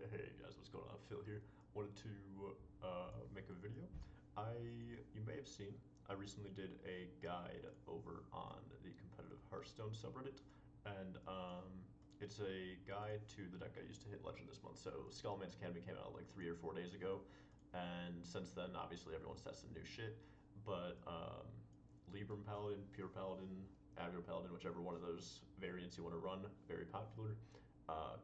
Hey guys, what's going on? Phil here. Wanted to make a video. You may have seen, I recently did a guide over on the competitive Hearthstone subreddit, and it's a guide to the deck I used to hit Legend this month. So Scholomance Academy came out like 3 or 4 days ago, and since then, obviously everyone's testing new shit. But Libram Paladin, Pure Paladin, Aggro Paladin, whichever one of those variants you want to run, very popular.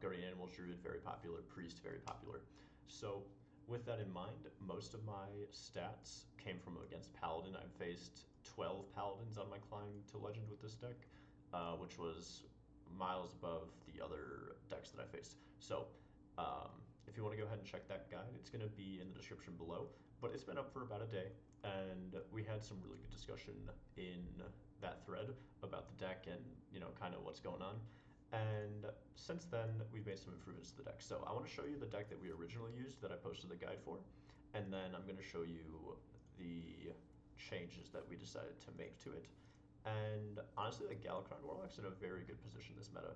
Guardian Animals Druid, very popular. Priest, very popular. So with that in mind, most of my stats came from against Paladin. I've faced 12 Paladins on my climb to Legend with this deck, which was miles above the other decks that I faced. So if you want to go ahead and check that guide, it's going to be in the description below. But it's been up for about a day, and we had some really good discussion in that thread about the deck and kind of what's going on. And since then, we've made some improvements to the deck. So I want to show you the deck that we originally used that I posted the guide for, and then I'm going to show you the changes that we decided to make to it. And honestly, the Galakrond Warlock's in a very good position this meta.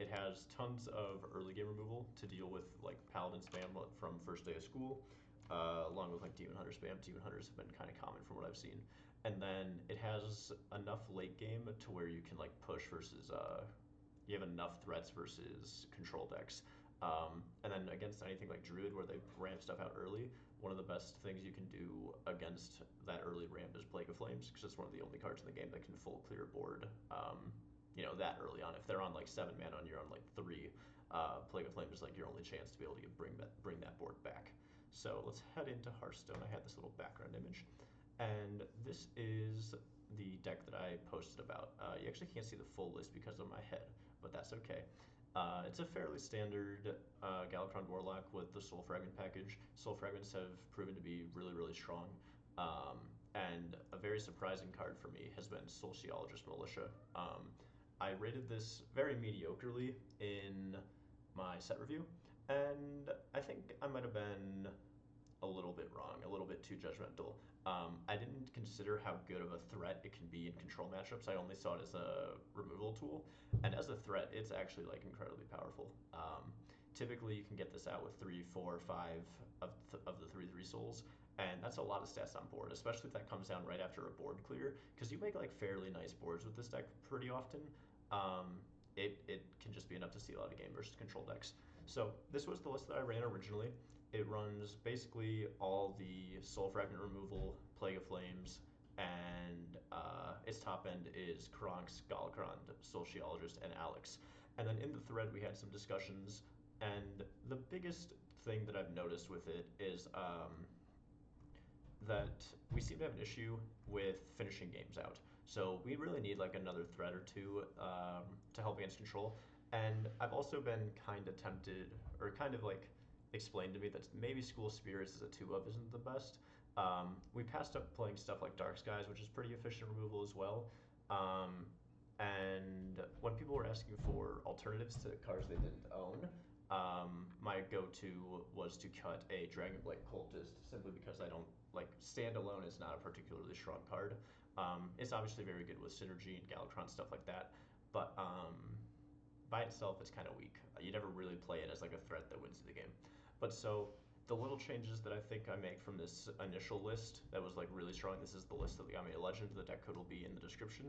It has tons of early game removal to deal with like Paladin spam from first day of school, along with like Demon Hunter spam. Demon Hunters have been kind of common from what I've seen. And then it has enough late game to where you can like push versus you have enough threats versus control decks. And then against anything like Druid, where they ramp stuff out early, one of the best things you can do against that early ramp is Plague of Flames, because it's one of the only cards in the game that can full clear board. That early on. If they're on like 7 mana and you're on like 3, Plague of Flames is like your only chance to be able to bring that board back. So let's head into Hearthstone. I had this little background image, and this is the deck that I posted about. You actually can't see the full list because of my head, but that's okay. It's a fairly standard Galakrond Warlock with the Soul Fragment package. Soul Fragments have proven to be really, really strong. And a very surprising card for me has been Sociologist Militia. I rated this very mediocrely in my set review, and I think I might have been a little bit wrong, a little bit too judgmental. I didn't consider how good of a threat it can be in control matchups. I only saw it as a removal tool, and as a threat, it's actually like incredibly powerful. Typically, you can get this out with 3, 4, 5 of the 3/3 souls, and that's a lot of stats on board, especially if that comes down right after a board clear, because you make like fairly nice boards with this deck pretty often. It can just be enough to steal out a game versus control decks. So this was the list that I ran originally. It runs basically all the Soul Fragment removal, Plague of Flames, and its top end is Kronk's, Galakrond, Sociologist, and Alex. And then in the thread we had some discussions, and the biggest thing that I've noticed with it is that we seem to have an issue with finishing games out. So we really need like another threat or two to help against control. And I've also been kind of tempted, or kind of like explained to me that maybe School Spirits as a 2-of isn't the best. We passed up playing stuff like Dark Skies, which is pretty efficient removal as well. And when people were asking for alternatives to cards they didn't own, my go-to was to cut a Dragonblight Cultist, simply because I don't like standalone is not a particularly strong card. It's obviously very good with synergy and Galakrond stuff like that, but by itself it's kind of weak. You never really play it as like a threat that wins the game. But so the little changes that I think I make from this initial list that was like really strong. This is the list that got me a Legend. The deck code will be in the description.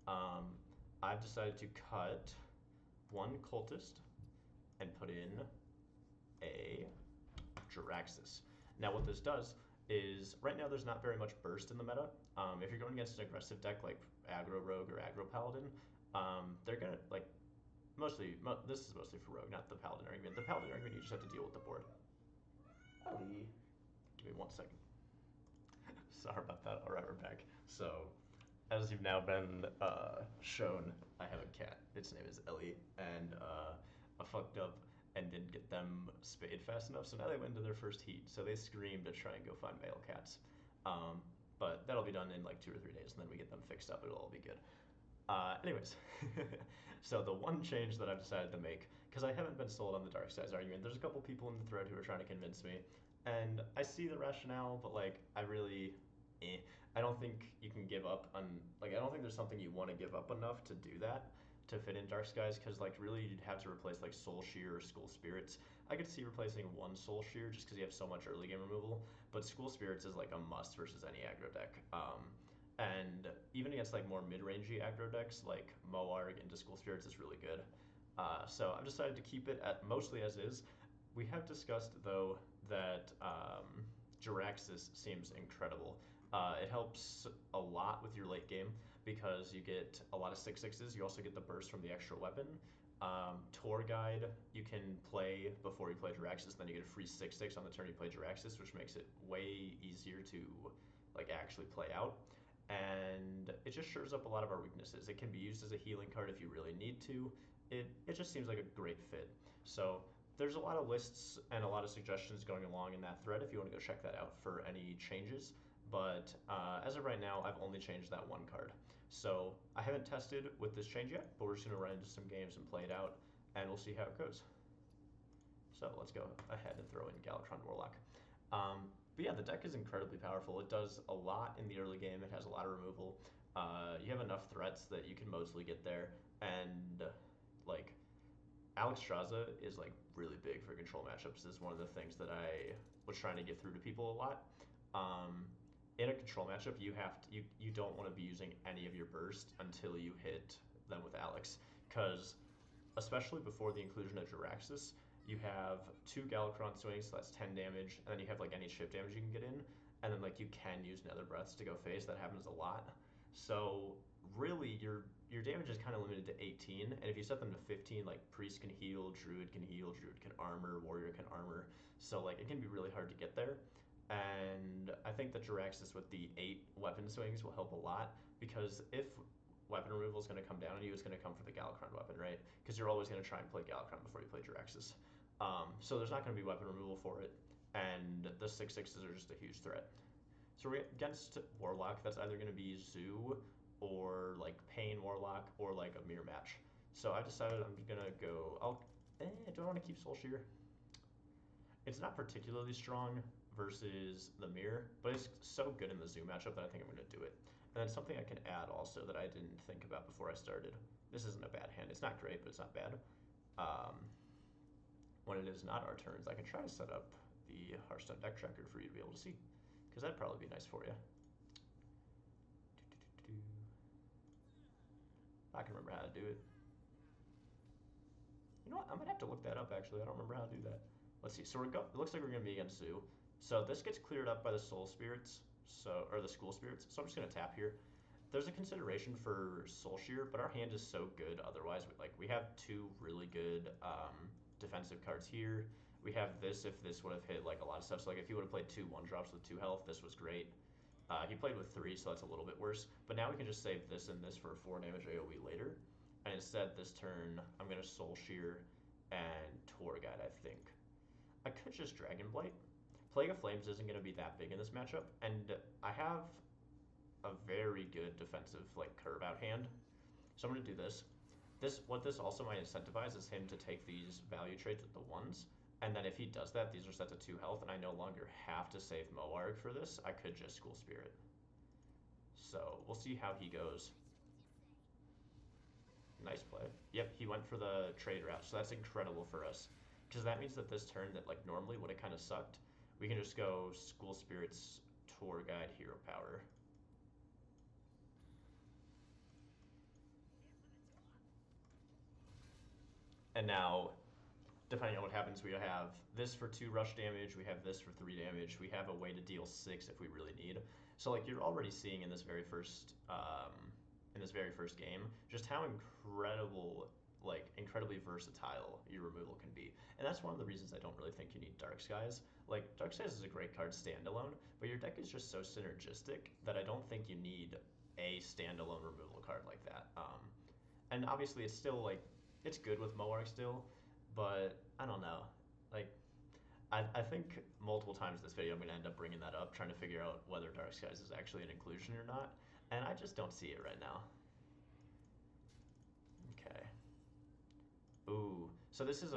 I've decided to cut one Cultist and put in a Jiraxis. Now what this does is, right now there's not very much burst in the meta. If you're going against an aggressive deck like Aggro Rogue or Aggro Paladin, they're gonna like, this is mostly for Rogue, not the Paladin argument. The Paladin argument, you just have to deal with the board. Ali, give me 1 second. Sorry about that. All right, we're back. So, as you've now been shown, I have a cat. Its name is Ellie, and I fucked up and didn't get them spayed fast enough, so now they went into their first heat. So they screamed to try and go find male cats. But that'll be done in like 2 or 3 days, and then we get them fixed up. It'll all be good. Anyways, so the one change that I've decided to make, because I haven't been sold on the Dark Skies argument, there's a couple people in the thread who are trying to convince me, and I see the rationale, but like, I don't think you can give up on, like, I don't think there's something you want to give up enough to do that. to fit in Dark Skies because like really you'd have to replace like Soul Shear or School Spirits. I could see replacing one Soul Shear just because you have so much early game removal, but School Spirits is like a must versus any aggro deck. And even against like more mid-rangey aggro decks like Moarg into School Spirits is really good. So I've decided to keep it at mostly as is. We have discussed though that Jiraxis seems incredible. It helps a lot with your late game because you get a lot of 6/6s. You also get the burst from the extra weapon. Tour Guide you can play before you play Jiraxis, then you get a free 6/6 on the turn you play Jiraxis, which makes it way easier to like actually play out. And it just shores up a lot of our weaknesses. It can be used as a healing card if you really need to. It just seems like a great fit. So there's a lot of lists and a lot of suggestions going along in that thread if you want to go check that out for any changes. But as of right now, I've only changed that one card. So I haven't tested with this change yet, but we're just going to run into some games and play it out, and we'll see how it goes. So let's go ahead and throw in Galakrond Warlock. But yeah, the deck is incredibly powerful. It does a lot in the early game. It has a lot of removal. You have enough threats that you can mostly get there, and like Alexstrasza is like really big for control matchups. This is one of the things that I was trying to get through to people a lot. In a control matchup, you don't want to be using any of your burst until you hit them with Alex, because especially before the inclusion of Jiraxis, you have 2 Galakrond swings, so that's 10 damage, and then you have like any chip damage you can get in, and then like you can use Nether Breaths to go face. That happens a lot. So really, your damage is kind of limited to 18, and if you set them to 15, like Priest can heal, Druid can heal, Druid can armor, Warrior can armor. So like it can be really hard to get there. And I think that Jiraxis with the 8 weapon swings will help a lot, because if weapon removal is going to come down on you, it's going to come for the Galakrond weapon, right? Because you're always going to try and play Galakrond before you play Jiraxis. So there's not going to be weapon removal for it, and the 6/6s are just a huge threat. So we're against Warlock, that's either going to be Zoo or like Pain Warlock or like a mirror match. So I decided I'm going to go, do I want to keep Soul Shear? It's not particularly strong versus the mirror, but it's so good in the Zoo matchup that I think I'm going to do it. And then something I can add also that I didn't think about before I started. This isn't a bad hand. It's not great, but it's not bad. When it is not our turns, I can try to set up the Hearthstone deck tracker for you to be able to see, because that'd probably be nice for you. I can remember how to do it. You know what? I might have to look that up, actually. I don't remember how to do that. Let's see. So it looks like we're going to be against Zoo. So this gets cleared up by the Soul Spirits, or the School Spirits. So I'm just going to tap here. There's a consideration for Soul Shear, but our hand is so good otherwise. We have 2 really good defensive cards here. We have this if this would have hit like a lot of stuff. So like if he would have played 2 1-drops with 2 health, this was great. He played with 3, so that's a little bit worse. But now we can just save this and this for 4 damage AoE later. And instead, this turn, I'm going to Soul Shear and Tour Guide, I think. I could just Dragon Blight. Plague of Flames isn't going to be that big in this matchup, and I have a very good defensive like curve out hand. So I'm going to do this. What this also might incentivize is him to take these value trades with the 1s. And then if he does that, these are set to 2 health, and I no longer have to save Moarg for this. I could just School Spirit. So we'll see how he goes. Nice play. Yep, he went for the trade route, so that's incredible for us. Because that means that this turn that like normally would have kind of sucked, we can just go School Spirits, Tour Guide, Hero Power. And now, depending on what happens, we have this for 2 rush damage, we have this for 3 damage, we have a way to deal 6 if we really need. So like you're already seeing in this very first game just how incredibly versatile your removal can be. And that's one of the reasons I don't really think you need Dark Skies. Like Dark Skies is a great card standalone, but your deck is just so synergistic that I don't think you need a standalone removal card like that. And obviously it's still like it's good with Moarg still, but I don't know. Like, I think multiple times this video I'm going to end up bringing that up, trying to figure out whether Dark Skies is actually an inclusion or not, and I just don't see it right now. Okay. Ooh. So this is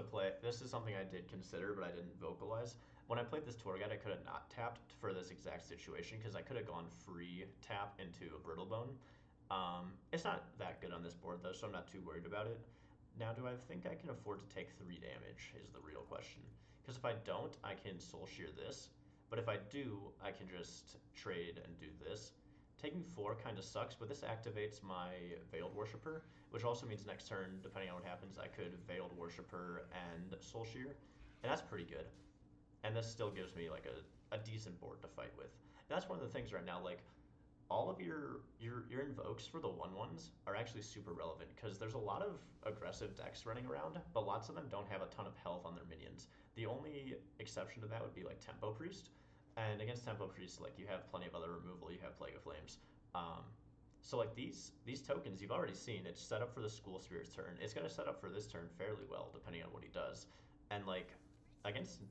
something I did consider, but I didn't vocalize. When I played this Tour Guide, I could have not tapped for this exact situation, because I could have gone free tap into a Brittlebone, It's not that good on this board though, so I'm not too worried about it. Now, do I think I can afford to take 3 damage is the real question. Because if I don't, I can Soul Shear this. But if I do, I can just trade and do this. Taking 4 kind of sucks, but this activates my Veiled Worshipper, which also means next turn, depending on what happens, I could Veiled Worshipper and Soul Shear. And that's pretty good. And this still gives me like a decent board to fight with. And that's one of the things right now, like all of your invokes for the 1/1s are actually super relevant because there's a lot of aggressive decks running around, but lots of them don't have a ton of health on their minions. The only exception to that would be like Tempo Priest, and against Tempo Priest, like you have plenty of other removal. You have Plague of Flames. So like these tokens, you've already seen it's set up for the School Spirit's turn. It's gonna set up for this turn fairly well, depending on what he does. And like against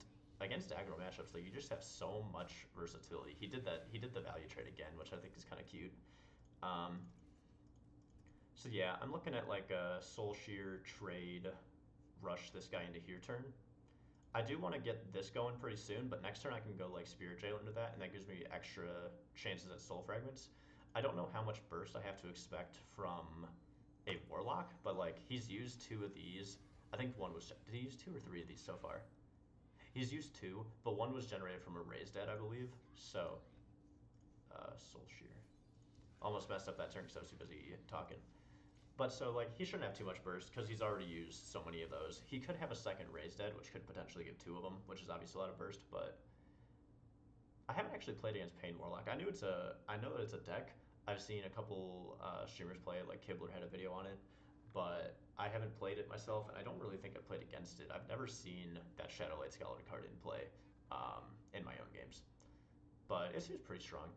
aggro matchups, like you just have so much versatility. He did that. He did the value trade again, which I think is kind of cute. So yeah, I'm looking at like a Soul Shear trade, rush this guy into here turn. I do want to get this going pretty soon, but next turn I can go like Spirit Jail into that, and that gives me extra chances at Soul Fragments. I don't know how much burst I have to expect from a Warlock, but like he's used 2 of these. I think one was, did he use 2 or 3 of these so far? He's used 2, but one was generated from a Raised Dead, I believe. So, Soul Shear. Almost messed up that turn because I was too busy talking. But so, like, he shouldn't have too much burst because he's already used so many of those. He could have a second Raised Dead, which could potentially give 2 of them, which is obviously a lot of burst, but I haven't actually played against Pain Warlock. I know that it's a deck. I've seen a couple streamers play it, like Kibler had a video on it, but I haven't played it myself, and I don't really think I've played against it. I've never seen that Shadowlight Skeleton card in play in my own games, but it seems pretty strong.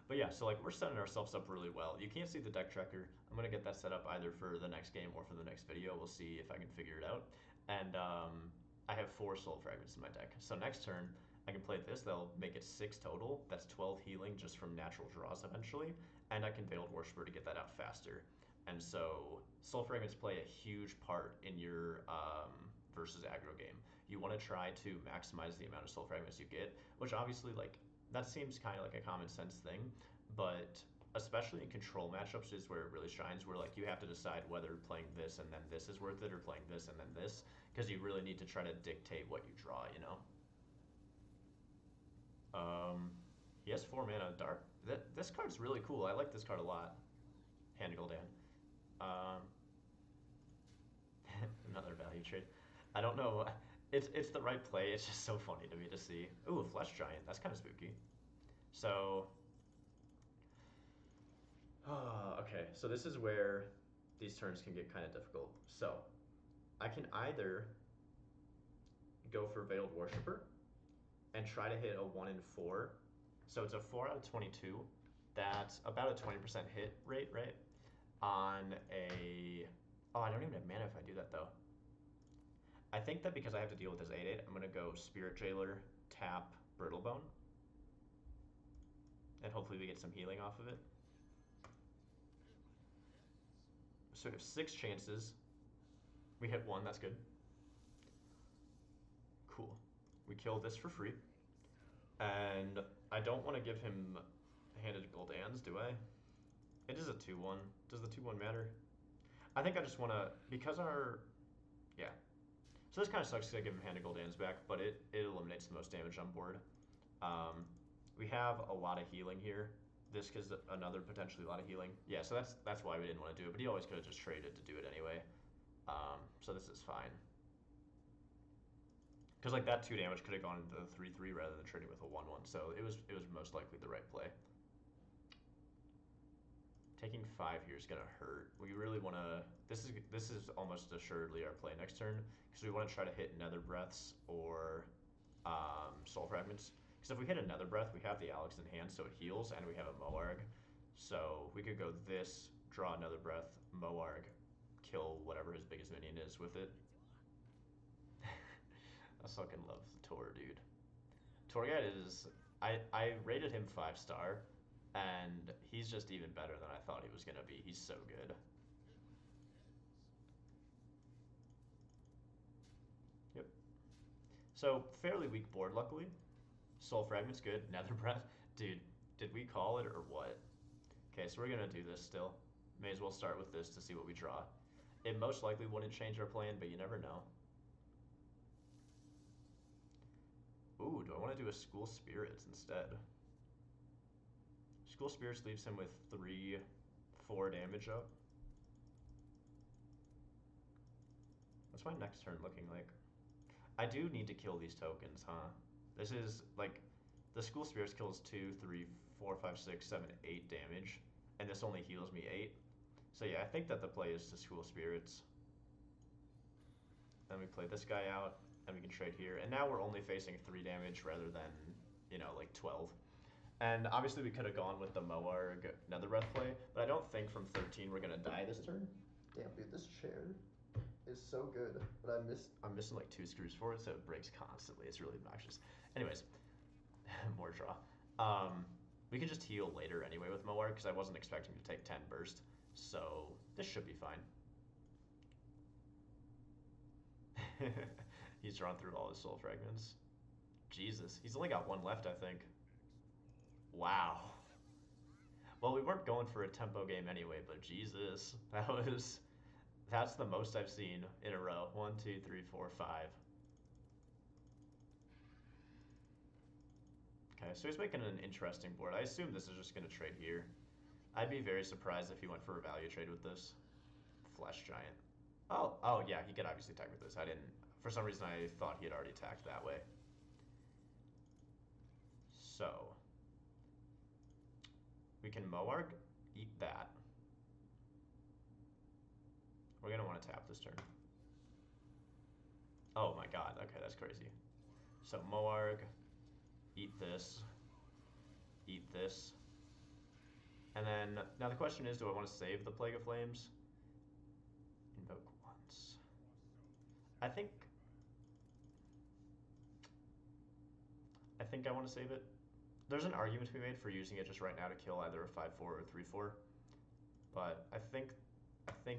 But yeah, so like we're setting ourselves up really well. You can't see the deck tracker. I'm gonna get that set up either for the next game or for the next video. We'll see if I can figure it out. And I have 4 Soul Fragments in my deck. So next turn, I can play this. That'll make it 6 total. That's 12 healing just from natural draws eventually. And I can Veiled Worshipper to get that out faster. And so Soul Fragments play a huge part in your versus aggro game. You want to try to maximize the amount of Soul Fragments you get, which obviously like that seems kind of like a common sense thing, but especially in control matchups is where it really shines, where like you have to decide whether playing this and then this is worth it or playing this and then this, because you really need to try to dictate what you draw, you know? He has 4 mana dark. This card's really cool. I like this card a lot. Hand Gul'dan. Another value trade. I don't know. It's the right play. It's just so funny to me to see. Ooh, a Flesh Giant. That's kind of spooky. So, okay. So this is where these turns can get kind of difficult. So, I can either go for Veiled Worshipper and try to hit a 1 in 4. So it's a 4 out of 22. That's about a 20% hit rate, right? On a... Oh, I don't even have mana if I do that, though. I think that because I have to deal with this 8/8, I'm going to go Spirit Jailer, tap Brittlebone. And hopefully we get some healing off of it. So we have 6 chances. We hit 1, that's good. Cool. We kill this for free. And I don't want to give him Handed Gul'dans, do I? It is a 2/1. Does the 2/1 matter? I think I just want to, because our, yeah. So this kind of sucks because I give him Handed Gul'dans back, but it eliminates the most damage on board. We have a lot of healing here. This gives another potentially a lot of healing. Yeah, so that's why we didn't want to do it, but he always could have just traded to do it anyway. So this is fine. Because like that 2 damage could have gone into the 3/3 rather than trading with a 1/1, so it was most likely the right play. Taking 5 here is gonna hurt. We really want to. This is almost assuredly our play next turn because we want to try to hit Nether Breaths or Soul Fragments. Because if we hit a Nether Breath, we have the Alex in hand, so it heals, and we have a Moarg. So we could go this, draw Nether Breath, Moarg, kill whatever his biggest minion is with it. I fucking love Tor, dude. Torghad is... I rated him 5-star, and he's just even better than I thought he was going to be. He's so good. Yep. So, fairly weak board, luckily. Soul Fragment's good. Nether Breath. Dude, did we call it or what? Okay, so we're gonna do this still. May as well start with this to see what we draw. It most likely wouldn't change our plan, but you never know. Ooh, do I want to do a School Spirits instead? School Spirits leaves him with 3, 4 damage up. What's my next turn looking like? I do need to kill these tokens, huh? This is, like, the School Spirits kills 2, 3, 4, 5, 6, 7, 8 damage, and this only heals me 8. So yeah, I think that the play is to School Spirits. Then we play this guy out, and we can trade here. And now we're only facing 3 damage rather than, you know, like 12. And obviously we could have gone with the Moarg Netherreath play, but I don't think from 13 we're gonna die this turn. Damn, dude, this chair is so good, but I'm missing like 2 screws for it, so it breaks constantly. It's really obnoxious. Anyways, more draw. We can just heal later anyway with Moarg, because I wasn't expecting to take 10 burst, so this should be fine. He's drawn through all his soul fragments. Jesus, he's only got 1 left, I think. Wow. Well, we weren't going for a tempo game anyway, but Jesus, that's the most I've seen in a row. 1, 2, 3, 4, 5. Okay, so he's making an interesting board. I assume this is just going to trade here. I'd be very surprised if he went for a value trade with this. Flesh Giant. Oh yeah, he could obviously attack with this. I didn't, for some reason I thought he had already attacked that way. So, we can Moarg, eat that. We're gonna want to tap this turn. Oh my god, okay, that's crazy. So Moarg, eat this, and then, now the question is, do I want to save the Plague of Flames? Invoke once. I think I want to save it. There's an argument to be made for using it just right now to kill either a 5-4 or a 3-4, but I think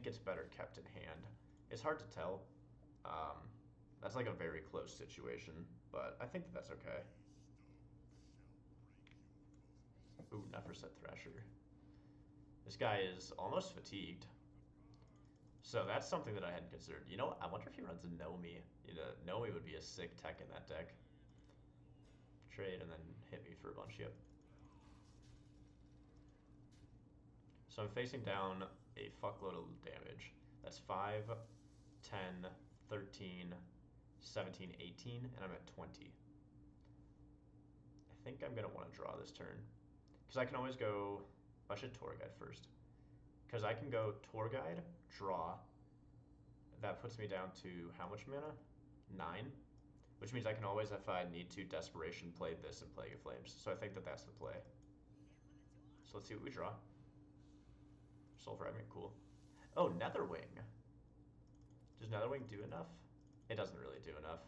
it's better kept in hand. It's hard to tell. That's like a very close situation, but I think that's okay. Ooh, Neferset Thrasher. This guy is almost fatigued. So that's something that I hadn't considered. You know what? I wonder if he runs a Nomi. You know, Nomi would be a sick tech in that deck. Trade and then hit me for a bunch, yep. So I'm facing down a fuckload of damage. That's 5, 10, 13, 17, 18, and I'm at 20. I think I'm going to want to draw this turn. Because I can always go... I should Tour Guide first. Because I can go Tour Guide, draw. That puts me down to how much mana? 9. Which means I can always, if I need to, Desperation play this and Plague of Flames. So I think that that's the play. So let's see what we draw. Soul Fragment, cool. Oh, Netherwing. Does Netherwing do enough? It doesn't really do enough.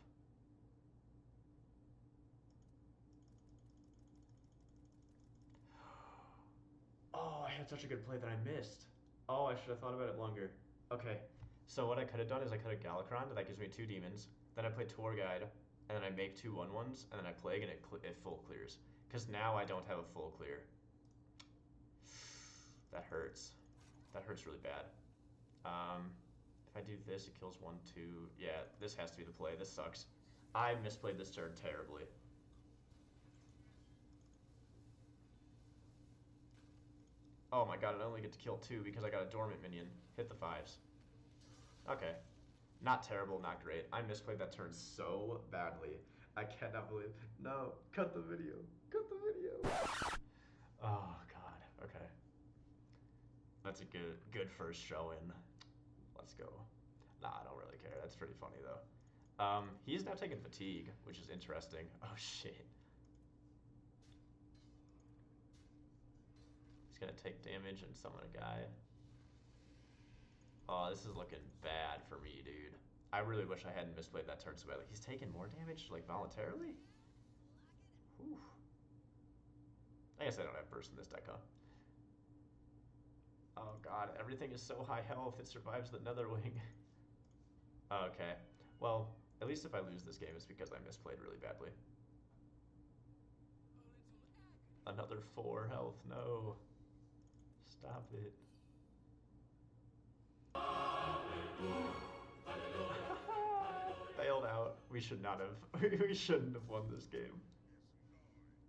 Oh, I had such a good play that I missed. Oh, I should have thought about it longer. Okay, so what I could have done is I could have Galakrond, that gives me 2 demons. Then I play Tour Guide, and then I make 2 1/1s, and then I Plague, and it full clears. Because now I don't have a full clear. That hurts. That hurts really bad. If I do this, it kills 1, 2. Yeah, this has to be the play. This sucks. I misplayed this turn terribly. Oh my god, I only get to kill 2 because I got a dormant minion. Hit the 5s. Okay. Not terrible, not great. I misplayed that turn so badly. I cannot believe... No, cut the video. Cut the video. Oh god, okay. That's a good first showing. Let's go. Nah, I don't really care. That's pretty funny though. He's now taking fatigue, which is interesting. Oh shit. He's gonna take damage and summon a guy. Oh, this is looking bad for me, dude. I really wish I hadn't misplayed that turn so badly. He's taking more damage, like, voluntarily? Whew. I guess I don't have burst in this deck, huh? Oh god, everything is so high health, it survives the Netherwing. Okay, well, at least if I lose this game, it's because I misplayed really badly. Another 4 health, no. Stop it. Bailed out. We should not have. We shouldn't have won this game.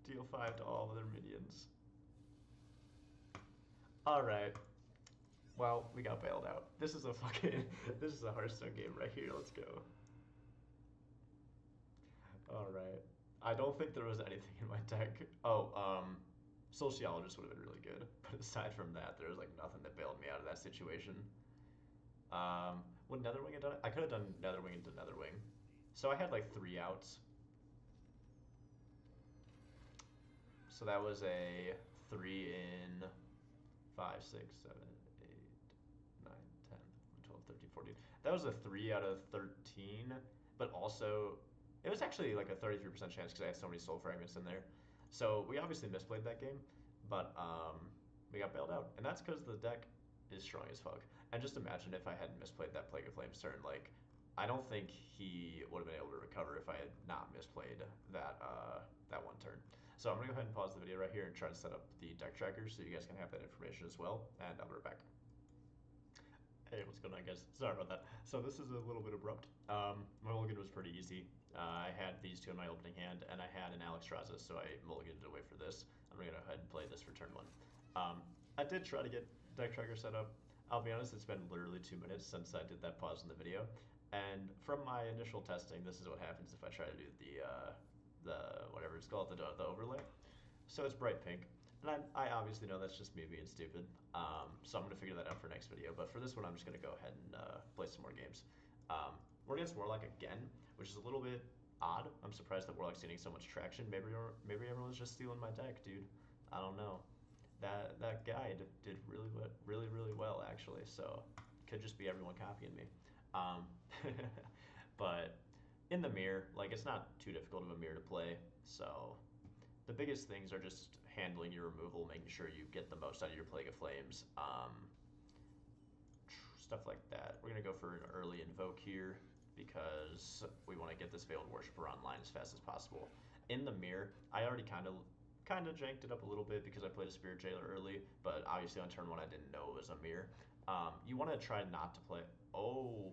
Deal 5 to all of their minions. Alright. Well, we got bailed out. This is a fucking... This is a Hearthstone game right here. Let's go. Alright. I don't think there was anything in my deck. Oh, Sociologist would have been really good. But aside from that, there was like nothing that bailed me out of that situation. Would Netherwing have done it? I could have done Netherwing into Netherwing. So I had like 3 outs. So that was a 3 in 5, 6, 7, 8, 9, 10, 12, 13, 14. That was a 3 out of 13, but also it was actually like a 33% chance because I had so many soul fragments in there. So we obviously misplayed that game, but we got bailed out, and that's because the deck is strong as fuck. And just imagine if I hadn't misplayed that Plague of Flames turn. Like, I don't think he would have been able to recover if I had not misplayed that that one turn. So I'm gonna go ahead and pause the video right here and try to set up the deck tracker so you guys can have that information as well, and I'll be right back. Hey, what's going on, guys? Sorry about that. So this is a little bit abrupt. My mulligan was pretty easy. I had these 2 in my opening hand, and I had an Alex Raza, so I mulliganed away for this. I'm gonna go ahead and play this for turn 1. I did try to get deck tracker set up. I'll be honest, it's been literally 2 minutes since I did that pause in the video, and from my initial testing, this is what happens if I try to do the whatever it's called, the overlay. So it's bright pink. And I obviously know that's just me being stupid, so I'm going to figure that out for next video. But for this one, I'm just going to go ahead and play some more games. We're against Warlock again, which is a little bit odd. I'm surprised that Warlock's getting so much traction. Maybe everyone's just stealing my deck, dude. I don't know. That guide did really well, actually. So could just be everyone copying me. But in the mirror, like, it's not too difficult of a mirror to play. So the biggest things are just handling your removal, making sure you get the most out of your Plague of Flames, stuff like that. We're going to go for an early Invoke here because we want to get this Veiled Worshipper online as fast as possible. In the mirror, I already kind of janked it up a little bit because I played a Spirit Jailer early, but obviously on turn 1 I didn't know it was a mirror. You want to try not to play... Oh,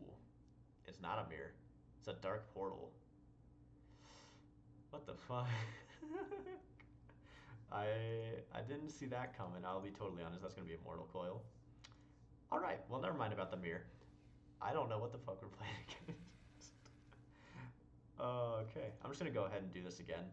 it's not a mirror. It's a Dark Portal. What the fuck? I didn't see that coming. I'll be totally honest. That's going to be a Mortal Coil. All right. Well, never mind about the mirror. I don't know what the fuck we're playing against. Okay. I'm just going to go ahead and do this again.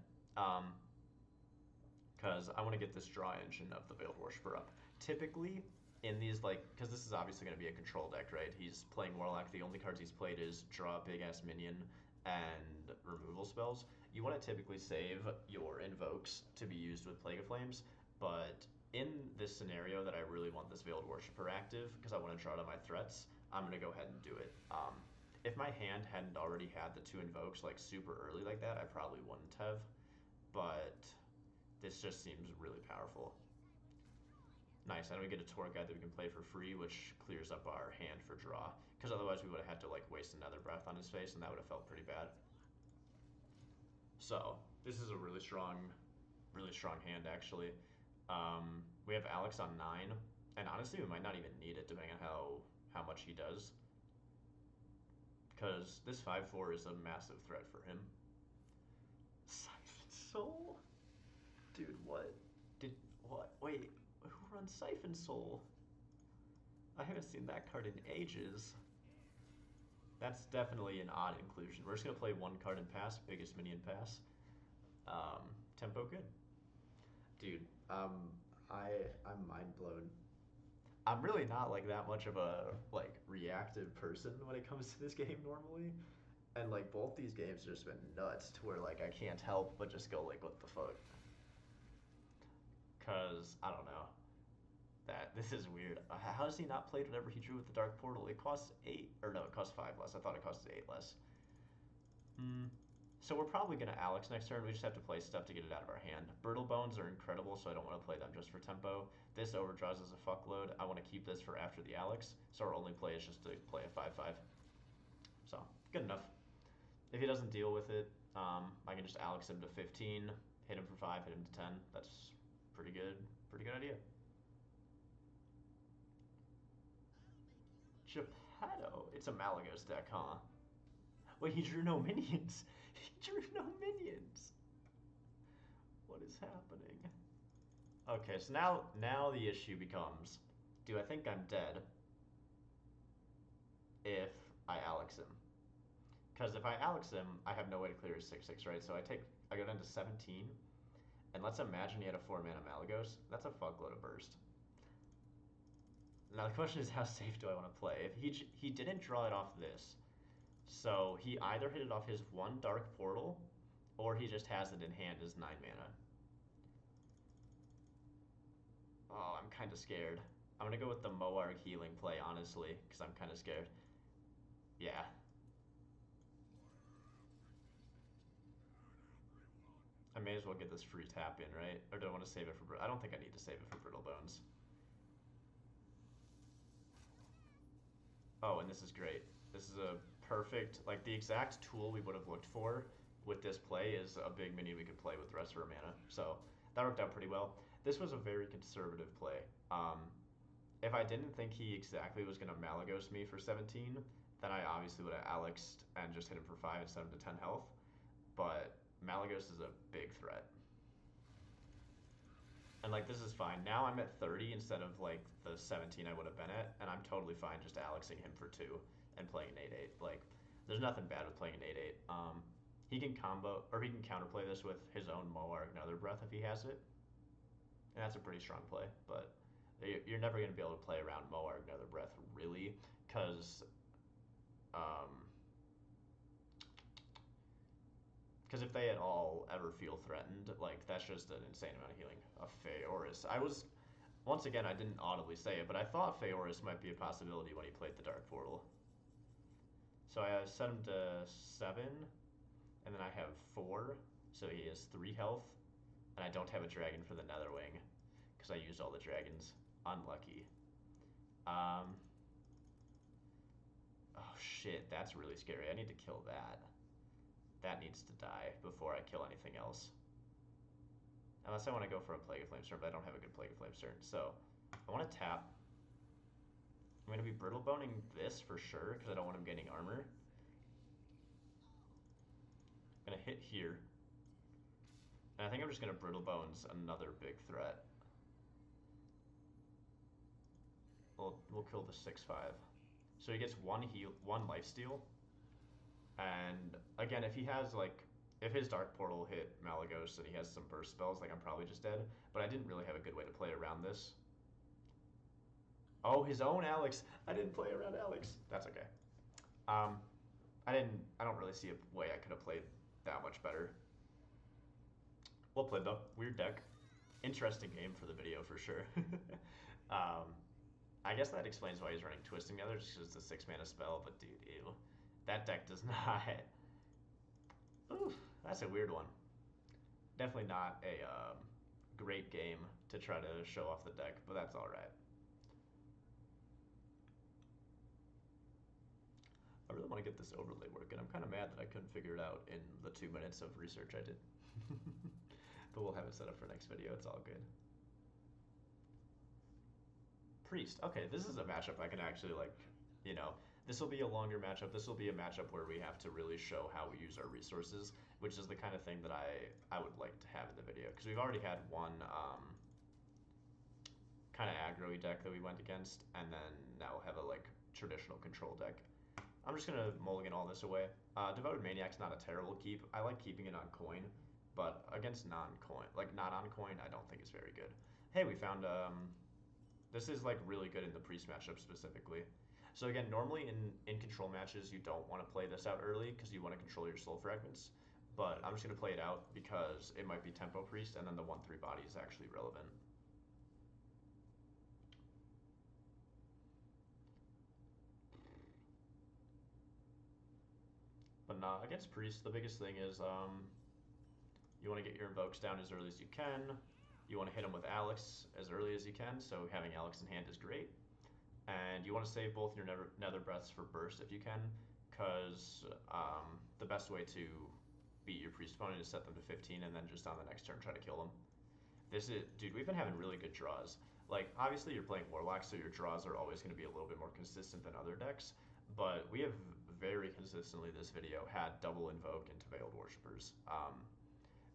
Because I want to get this draw engine of the Veiled Worshipper up. Typically, in these, like, because this is obviously going to be a control deck, right? He's playing Warlock. The only cards he's played is draw a big-ass minion and removal spells. You want to typically save your invokes to be used with Plague of Flames, but in this scenario that I really want this Veiled Worshipper active, because I want to draw to my threats, I'm going to go ahead and do it. If my hand hadn't already had the 2 invokes like super early like that, I probably wouldn't have, but this just seems really powerful. Nice, and we get a Torque guide that we can play for free, which clears up our hand for draw, because otherwise we would have had to like waste another breath on his face, and that would have felt pretty bad. So this is a really strong hand, actually. We have Alex on 9, and honestly we might not even need it depending on how much he does, because this 5/4 is a massive threat for him. Siphon Soul? Dude, what? Wait, who runs Siphon Soul? I haven't seen that card in ages. That's definitely an odd inclusion. We're just going to play 1 card and pass, biggest minion pass. Tempo good. Dude, I'm mind blown. I'm really not like that much of a like reactive person when it comes to this game normally. And like both these games have just been nuts to where like I can't help but just go like, what the fuck? Cause I don't know. This is weird. How has he not played whatever he drew with the Dark Portal? It costs 8, or no, it costs 5 less. I thought it costed 8 less. So we're probably gonna Alex next turn. We just have to play stuff to get it out of our hand. Brittle Bones are incredible, so I don't want to play them just for tempo. This overdraws as a fuckload. I want to keep this for after the Alex, so our only play is just to play a 5/5. So good enough. If he doesn't deal with it, I can just Alex him to 15, hit him for 5, hit him to 10. That's pretty good idea. Geppetto. It's a Malagos deck, huh? Wait, he drew no minions. He drew no minions. What is happening? Okay, so now the issue becomes, do I think I'm dead if I Alex him? Because if I Alex him, I have no way to clear his 6/6, right? So I go down to 17, and let's imagine he had a 4-mana Malagos. That's a fuckload of burst. Now the question is, how safe do I want to play? If he didn't draw it off this, so he either hit it off his 1 Dark Portal, or he just has it in hand as 9 mana. Oh, I'm kind of scared. I'm going to go with the Moarg healing play, honestly, because I'm kind of scared. Yeah. I may as well get this free tap in, right? Or do I want to save it for... I don't think I need to save it for Brittle Bones. Oh, and this is great. This is a perfect... Like, the exact tool we would have looked for with this play is a big minion we could play with the rest of our mana. So, that worked out pretty well. This was a very conservative play. If I didn't think he exactly was going to Malagos me for 17, then I obviously would have Alexed and just hit him for 5 instead of to 10 health. But Malagos is a big threat. And like, this is fine. Now I'm at 30 instead of like the 17 I would have been at, and I'm totally fine just Alexing him for 2 and playing an 8/8. Like, there's nothing bad with playing an 8/8. He can combo, or he can counterplay this with his own Moarg Nether Breath if he has it. And that's a pretty strong play, but you're never going to be able to play around Moarg Nether Breath, really, because if they at all ever feel threatened, like, that's just an insane amount of healing. A Feoris. Once again, I didn't audibly say it, but I thought Feoris might be a possibility when he played the Dark Portal. So I set him to 7, and then I have 4, so he has 3 health, and I don't have a dragon for the Netherwing, because I used all the dragons. Unlucky. Oh shit, that's really scary. I need to kill that. That needs to die before I kill anything else. Unless I want to go for a Plague of Flamestorm, but I don't have a good Plague of Flamestorm. So, I want to tap. I'm going to be Brittle Boning this for sure, because I don't want him gaining armor. I'm going to hit here. And I think I'm just going to Brittle Bones another big threat. We'll kill the 6/5. So he gets 1 lifesteal. And again, if he has like, if his Dark Portal hit Malagos and he has some burst spells, like, I'm probably just dead. But I didn't really have a good way to play around this. Oh, his own Alex. I didn't play around Alex. That's okay. I don't really see a way I could have played that much better. Well played though. Weird deck. Interesting game for the video for sure. I guess that explains why he's running Twisting Nether, just because it's a 6-mana spell, but dude, ew. That deck does not... Oof, that's a weird one. Definitely not a great game to try to show off the deck, but that's alright. I really want to get this overlay working. I'm kind of mad that I couldn't figure it out in the 2 minutes of research I did. But we'll have it set up for next video. It's all good. Priest. Okay, this is a matchup I can actually, like, you know, this will be a longer matchup. This will be a matchup where we have to really show how we use our resources, which is the kind of thing that I would like to have in the video. Because we've already had one kind of aggro-y deck that we went against, and then now we'll have a, like, traditional control deck. I'm just going to mulligan all this away. Devoted Maniac's not a terrible keep. I like keeping it on coin, but against non-coin, like, not on coin, I don't think it's very good. Hey, we found... This is like really good in the priest matchup specifically. So again, normally in control matches, you don't want to play this out early because you want to control your soul fragments. But I'm just going to play it out because it might be tempo priest, and then the 1/3 body is actually relevant. But nah, against priest, the biggest thing is you want to get your invokes down as early as you can. You want to hit them with Alex as early as you can, so having Alex in hand is great. And you want to save both your Nether Breaths for burst if you can, because the best way to beat your priest opponent is set them to 15 and then just on the next turn try to kill them. Dude, we've been having really good draws. Like, obviously you're playing Warlock, so your draws are always going to be a little bit more consistent than other decks, but we have very consistently this video had double Invoke into Veiled Worshippers.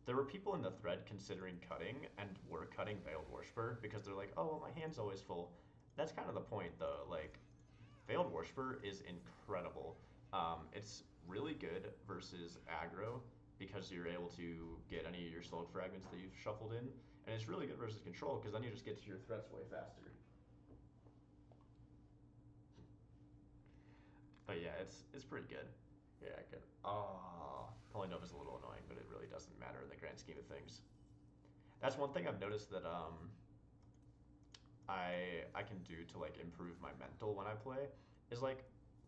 There were people in the thread considering cutting and were cutting Veiled Worshipper because they're like, oh, well, my hand's always full. That's kind of the point, though. Like, Veiled Worshipper is incredible. It's really good versus aggro because you're able to get any of your soul fragments that you've shuffled in, and it's really good versus control because then you just get to your threats way faster. But yeah, it's pretty good. Yeah, good. Polynova's a little annoying, but it really doesn't matter in the grand scheme of things. That's one thing I've noticed that I can do to like improve my mental when I play is like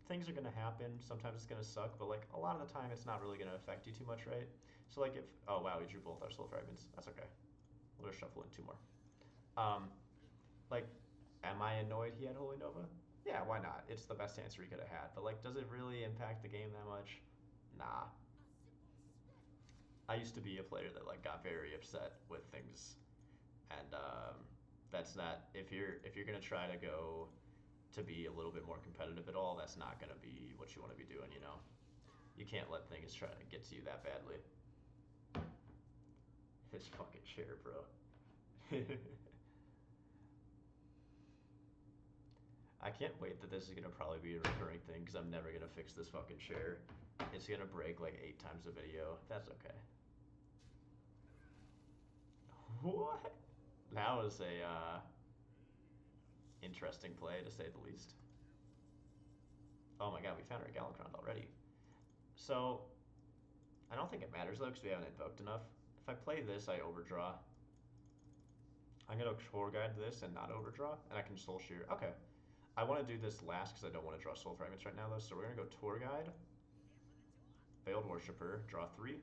things are gonna happen. Sometimes it's gonna suck, but like a lot of the time it's not really gonna affect you too much, right? So like if oh wow, we drew both our soul fragments. That's okay. We'll just shuffle in two more. Like, am I annoyed he had Holy Nova? Yeah, why not? It's the best answer he could have had. But like, does it really impact the game that much? Nah. I used to be a player that like got very upset with things, and that's not if you're gonna try to go to be a little bit more competitive at all, that's not gonna be what you want to be doing. You know, you can't let things try to get to you that badly. This fucking chair, bro. I can't wait that this is gonna probably be a recurring thing because I'm never gonna fix this fucking chair. It's gonna break like 8 times a video. That's okay. What? That was a interesting play to say the least. Oh my god, we found our Galakrond already. So, I don't think it matters though because we haven't invoked enough. If I play this, I overdraw. I'm gonna tour guide this and not overdraw, and I can soul shear. Okay. I want to do this last because I don't want to draw soul fragments right now though, so we're gonna go tour guide, Veiled Worshipper, draw 3.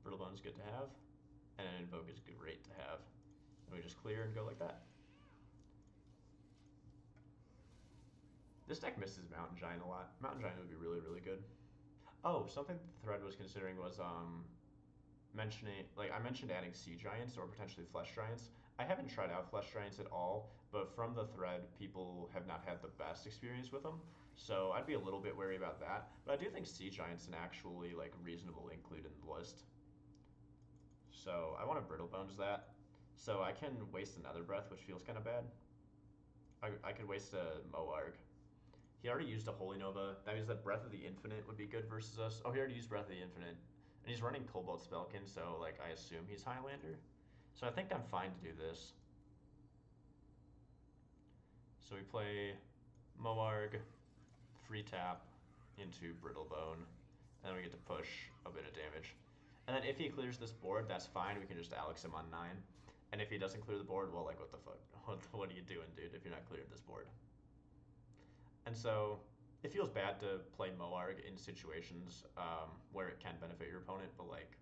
Brittle Bone's good to have, and an Invoke is great to have. And we just clear and go like that. This deck misses Mountain Giant a lot. Mountain Giant would be really, really good. Oh, something the thread was considering was mentioning, like I mentioned adding Sea Giants or potentially Flesh Giants. I haven't tried out Flesh Giants at all, but from the thread, people have not had the best experience with them. So I'd be a little bit wary about that. But I do think Sea Giant's an actually like reasonable include in the list. So I want to Brittle Bones that. So I can waste another Breath, which feels kind of bad. I could waste a Moarg. He already used a Holy Nova. That means that Breath of the Infinite would be good versus us. Oh, he already used Breath of the Infinite. And he's running Cobalt Spellkin, so like I assume he's Highlander. So I think I'm fine to do this. So we play Moarg, free tap into Brittle Bone, and then we get to push a bit of damage. And then if he clears this board, that's fine. We can just Alex him on 9. And if he doesn't clear the board, well, like, what the fuck? What are you doing, dude, if you're not cleared this board? And so it feels bad to play Moarg in situations where it can benefit your opponent, but, like,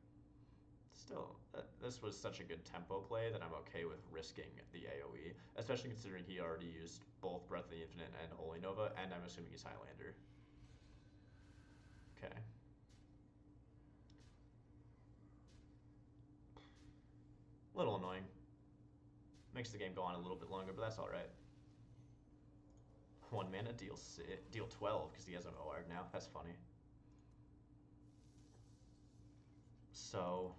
still, this was such a good tempo play that I'm okay with risking the AoE, especially considering he already used both Breath of the Infinite and Holy Nova, and I'm assuming he's Highlander. Okay. A little annoying. Makes the game go on a little bit longer, but that's alright. 1 mana, deal 12, because he has an OR now. That's funny. So...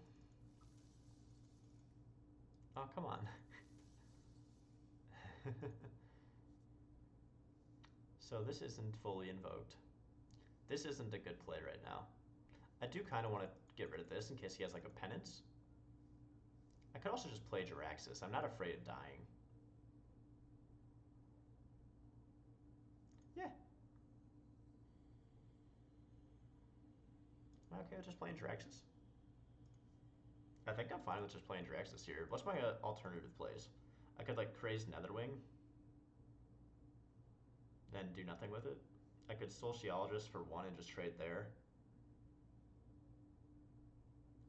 Oh, come on. So this isn't fully invoked. This isn't a good play right now. I do kind of want to get rid of this in case he has like a Penance. I could also just play Jiraxis. I'm not afraid of dying. Yeah. Am I okay with just playing Jiraxis? I think I'm fine with just playing Jiraxis here. What's my alternative plays? I could like Craze Netherwing, then do nothing with it. I could Sociologist for 1 and just trade there.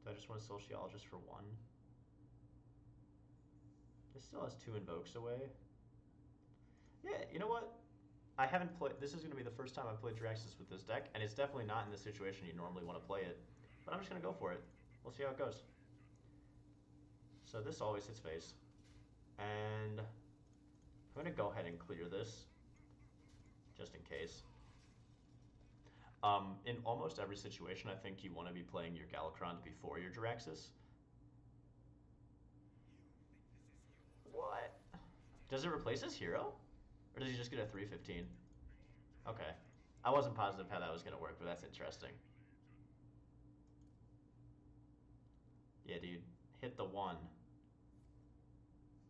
Do I just want to Sociologist for 1? This still has 2 invokes away. Yeah, you know what? I haven't played. This is going to be the first time I've played Jiraxis with this deck, and it's definitely not in the situation you normally want to play it. But I'm just going to go for it. We'll see how it goes. So this always hits face. And I'm going to go ahead and clear this, just in case. In almost every situation, I think you want to be playing your Galakrond before your Jiraxis. What? Does it replace his hero? Or does he just get a 315? Okay. I wasn't positive how that was going to work, but that's interesting. Yeah, dude. Hit the 1.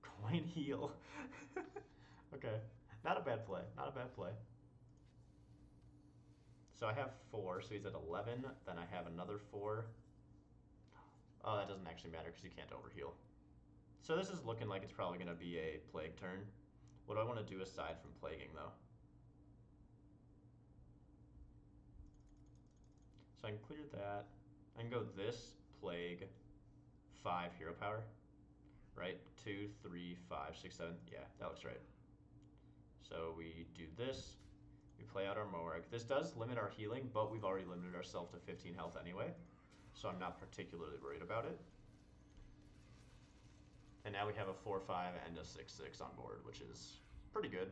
Coin heal. Okay. Not a bad play. Not a bad play. So I have 4, so he's at 11. Then I have another 4. Oh, that doesn't actually matter because you can't overheal. So this is looking like it's probably going to be a plague turn. What do I want to do aside from plaguing, though? So I can clear that. I can go this, plague, 5 hero power. Right? 2, 3, 5, 6, 7. Yeah, that looks right. So we do this. We play out our Nork. This does limit our healing, but we've already limited ourselves to 15 health anyway. So I'm not particularly worried about it. And now we have a 4-5 and a 6-6 on board, which is pretty good.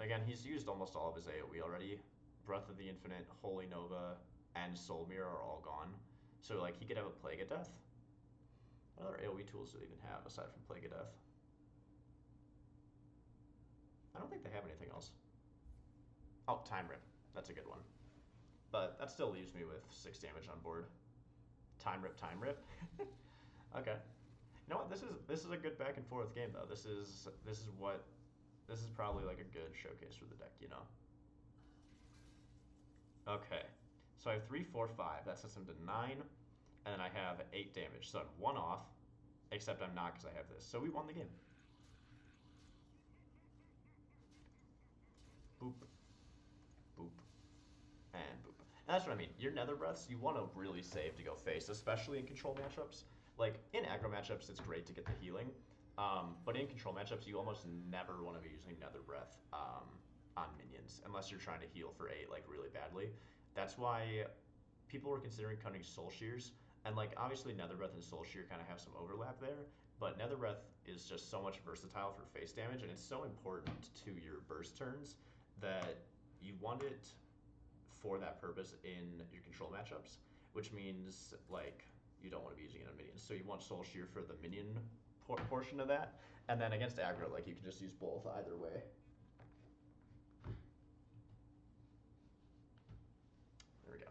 Again, he's used almost all of his AoE already. Breath of the Infinite, Holy Nova, and Soul Mirror are all gone. So like he could have a Plague of Death. What other AoE tools do they even have aside from Plague of Death? I don't think they have anything else. Oh, Time Rip. That's a good one. But that still leaves me with 6 damage on board. Time Rip, Time Rip. Okay. You know what? This is a good back and forth game though. This is probably like a good showcase for the deck, you know. Okay. So I have 3, 4, 5. That sets him to 9. And then I have 8 damage. So I'm 1 off. Except I'm not because I have this. So we won the game. Boop. Boop. And boop. And that's what I mean. Your Nether Breaths, you want to really save to go face, especially in control matchups. Like, in aggro matchups, it's great to get the healing. But in control matchups, you almost never want to be using Nether Breath on minions, unless you're trying to heal for 8, like, really badly. That's why people were considering cutting Soul Shears. And, like, obviously Nether Breath and Soul Shear kind of have some overlap there. But Nether Breath is just so much versatile for face damage, and it's so important to your burst turns that you want it for that purpose in your control matchups, which means, like, you don't want to be using it on minions. So you want Soul Shear for the minion portion of that, and then against aggro, like, you can just use both either way. There we go.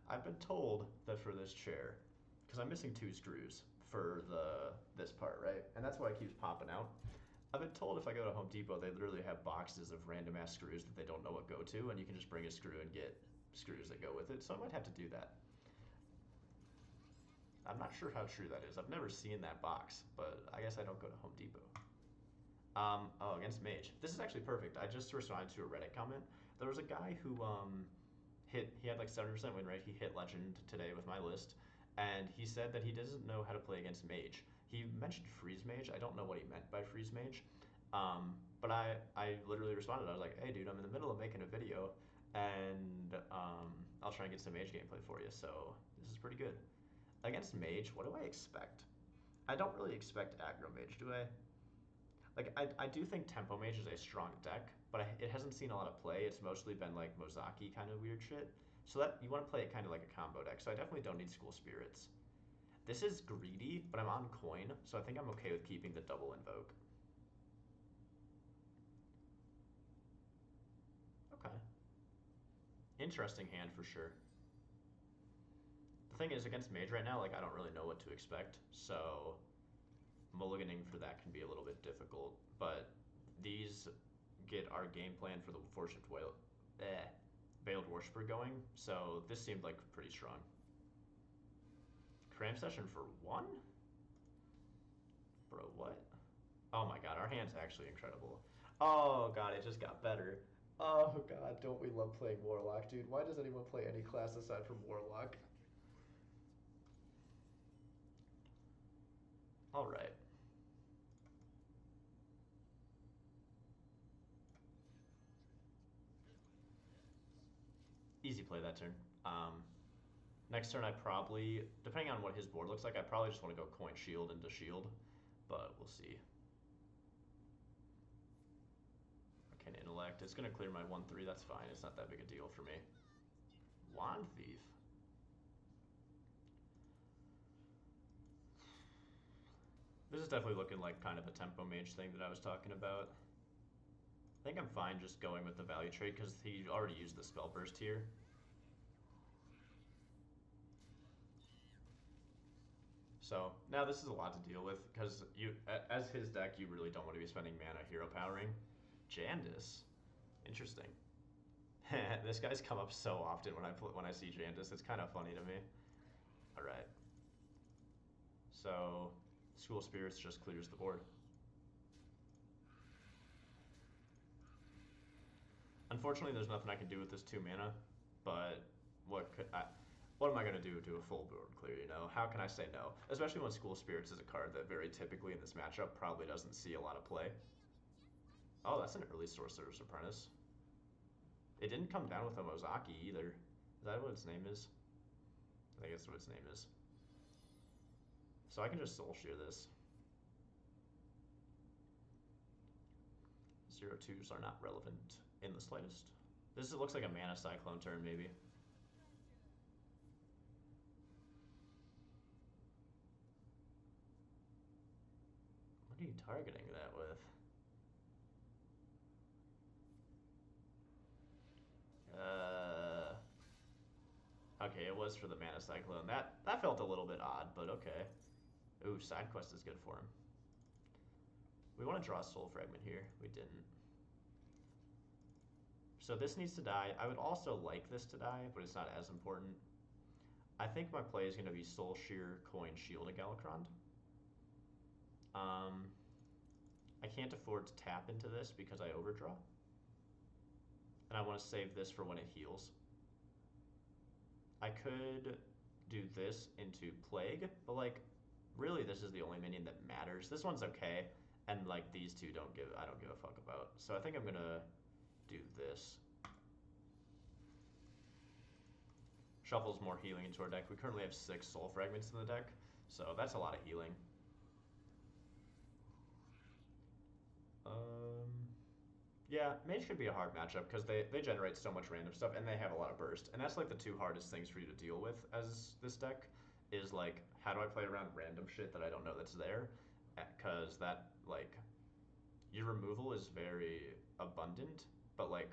I've been told that for this chair, because I'm missing 2 screws for this part, right? And that's why it keeps popping out. I've been told if I go to Home Depot, they literally have boxes of random ass screws that they don't know what go to, and you can just bring a screw and get screws that go with it. So I might have to do that. I'm not sure how true that is. I've never seen that box, but I guess I don't go to Home Depot. Oh, against Mage. This is actually perfect. I just responded to a Reddit comment. There was a guy who he had like 70% win rate. He hit Legend today with my list, and he said that he doesn't know how to play against Mage. He mentioned Freeze Mage. I don't know what he meant by Freeze Mage, but I literally responded. I was like, hey, dude, I'm in the middle of making a video, and I'll try and get some Mage gameplay for you. So this is pretty good. Against Mage, what do I expect? I don't really expect aggro Mage, do I? Like, I do think Tempo Mage is a strong deck, but it hasn't seen a lot of play. It's mostly been, like, Mozaki kind of weird shit. So that you want to play it kind of like a combo deck, so I definitely don't need School Spirits. This is greedy, but I'm on coin, so I think I'm okay with keeping the double Invoke. Okay. Interesting hand for sure. The thing is, against Mage right now, like, I don't really know what to expect, so mulliganing for that can be a little bit difficult, but these get our game plan for the Veiled Worshipper going, so this seemed like pretty strong. Cram Session for 1? Bro, what? Oh my god, our hand's actually incredible. Oh god, it just got better. Oh god, don't we love playing Warlock, dude? Why does anyone play any class aside from Warlock? Alright. Easy play that turn. Next turn I probably, depending on what his board looks like, I probably just want to go coin shield into shield, but we'll see. Arcane Intellect, it's going to clear my 1-3, that's fine, it's not that big a deal for me. Wand Thief. This is definitely looking like kind of a tempo mage thing that I was talking about. I think I'm fine just going with the value trade because he already used the spell burst here. So now this is a lot to deal with because you, as his deck, you really don't want to be spending mana hero powering. Jandis, interesting. This guy's come up so often when I see Jandis. It's kind of funny to me. All right. So School Spirits just clears the board. Unfortunately, there's nothing I can do with this 2 mana, but what am I going to do a full board clear, you know? How can I say no? Especially when School Spirits is a card that very typically in this matchup probably doesn't see a lot of play. Oh, that's an early Sorcerer's Apprentice. It didn't come down with a Mozaki either. Is that what its name is? I think that's what its name is. So I can just Soul Shear this. 0-2s are not relevant in the slightest. This looks like a Mana Cyclone turn, maybe. What are you targeting that with? Okay, it was for the Mana Cyclone. That felt a little bit odd, but okay. Ooh, side quest is good for him. We want to draw a Soul Fragment here. We didn't. So this needs to die. I would also like this to die, but it's not as important. I think my play is going to be Soul Shear, Coin, Shield, a Galakrond. I can't afford to tap into this because I overdraw. And I want to save this for when it heals. I could do this into Plague, but like, really this is the only minion that matters. This one's okay, and like these two I don't give a fuck about. So I think I'm gonna do this. Shuffles more healing into our deck. We currently have 6 Soul Fragments in the deck, so that's a lot of healing. Yeah, Mage could be a hard matchup because they generate so much random stuff and they have a lot of burst. And that's like the 2 hardest things for you to deal with as this deck is like, how do I play around random shit that I don't know that's there? Because that, like, your removal is very abundant, but like,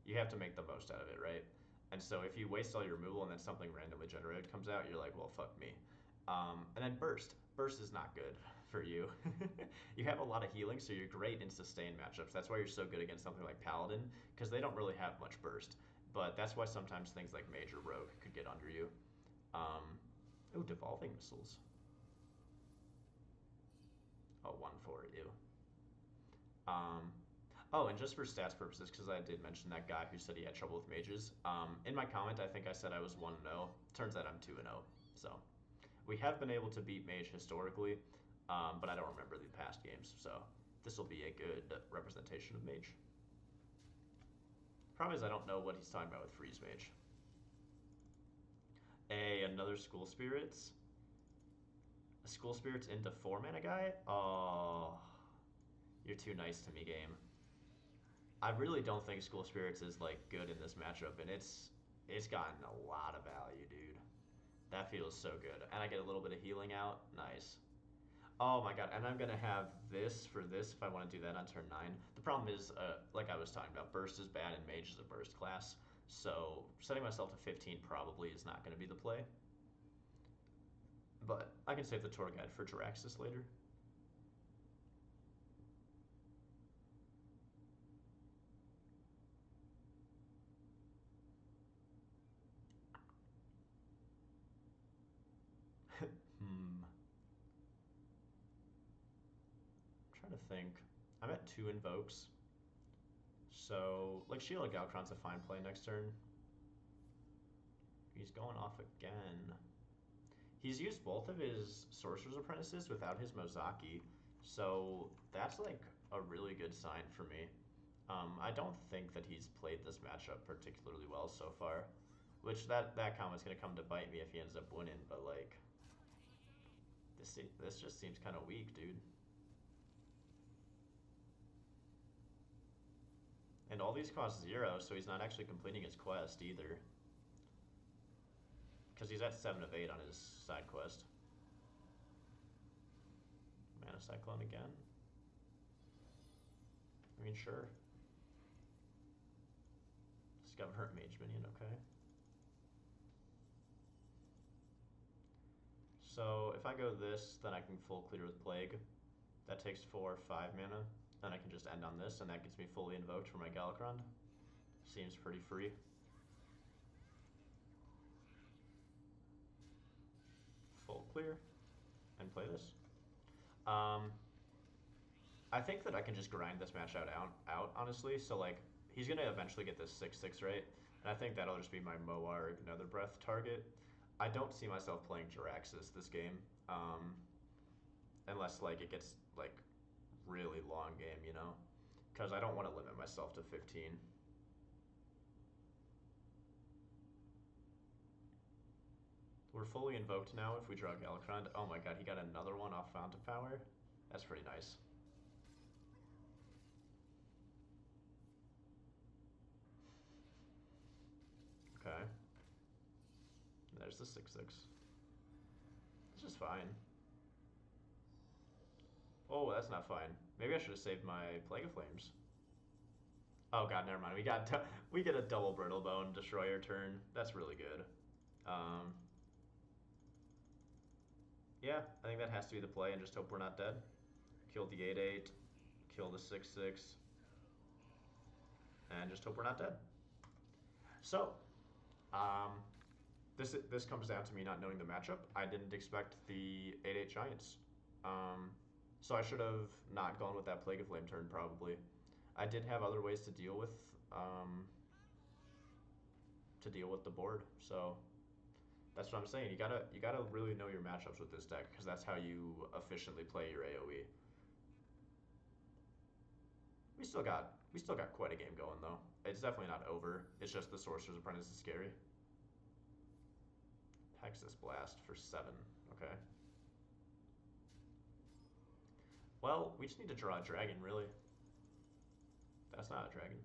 you have to make the most out of it, right? And so if you waste all your removal and then something randomly generated comes out, you're like, well, fuck me. And then burst. Burst is not good for you. You have a lot of healing, so you're great in sustained matchups. That's why you're so good against something like Paladin, because they don't really have much burst. But that's why sometimes things like Mage or Rogue could get under you. Ooh, Devolving Missiles. Oh, 1 for you. Oh, and just for stats purposes, because I did mention that guy who said he had trouble with mages. In my comment, I think I said I was 1-0. Turns out I'm 2-0. So we have been able to beat Mage historically, but I don't remember the past games, so this will be a good representation of Mage. Problem is I don't know what he's talking about with Freeze Mage. Another School Spirits. A School Spirits into 4 mana guy? Oh, you're too nice to me, game. I really don't think School Spirits is like good in this matchup, and it's gotten a lot of value, dude. That feels so good. And I get a little bit of healing out. Nice. Oh my god, and I'm going to have this for this if I want to do that on turn 9. The problem is, like I was talking about, Burst is bad and Mage is a burst class. So setting myself to 15 probably is not going to be the play. But I can save the tour guide for Jiraxis later. Trying to think. I'm at 2 invokes. So, like, Sheila Galkrond's a fine play next turn. He's going off again. He's used both of his Sorcerer's Apprentices without his Mozaki, so that's like a really good sign for me. I don't think that he's played this matchup particularly well so far. Which that combo's gonna come to bite me if he ends up winning, but like this just seems kind of weak, dude. And all these cost 0, so he's not actually completing his quest either. Because he's at 7 of 8 on his side quest. Mana Cyclone again? I mean, sure. Discover Mage Minion, okay. So if I go this, then I can full clear with Plague. That takes 4 or 5 mana. Then I can just end on this, and that gets me fully invoked for my Galakrond. Seems pretty free. Full clear, and play this. I think that I can just grind this match out, honestly. So like, he's gonna eventually get this 6/6 right, and I think that'll just be my Moarg Nether Breath target. I don't see myself playing Jiraxis this game, unless like it gets like really long game, you know, because I don't want to limit myself to 15. We're fully invoked now if we draw Galakrond. Oh my god, he got another one off Fount of Power. That's pretty nice. Okay. There's the 6/6. This is fine. Oh, that's not fine. Maybe I should have saved my Plague of Flames. Oh god, never mind. We get a double Brittle Bone Destroyer turn. That's really good. Yeah, I think that has to be the play, and just hope we're not dead. Kill the 8/8, kill the 6/6, and just hope we're not dead. So, this comes down to me not knowing the matchup. I didn't expect the 8/8 Giants. So I should have not gone with that Plague of Flame turn, probably. I did have other ways to deal with the board, so that's what I'm saying. You gotta really know your matchups with this deck, because that's how you efficiently play your AoE. We still got quite a game going though. It's definitely not over. It's just the Sorcerer's Apprentice is scary. Hexus Blast for 7. Okay. Well, we just need to draw a dragon, really. That's not a dragon.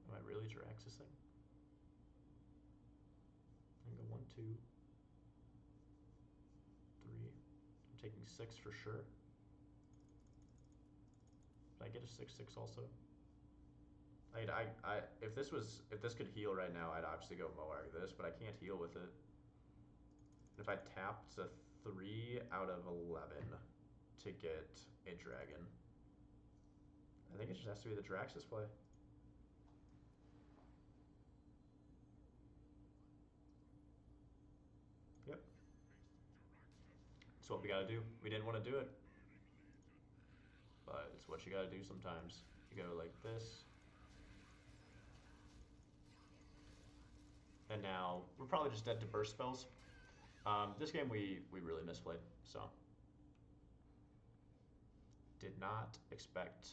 Am I really Jiraxising? I can go 1, 2, 3. I'm taking 6 for sure. Did I get a 6/6 also? If this could heal right now, I'd obviously go Moarg this, but I can't heal with it. If I tapped, it's a 3 out of 11 to get a dragon. I think it just has to be the Jiraxis play. Yep. That's what we gotta do. We didn't want to do it, but it's what you gotta do sometimes. You go like this. And now we're probably just dead to burst spells. This game we really misplayed, so did not expect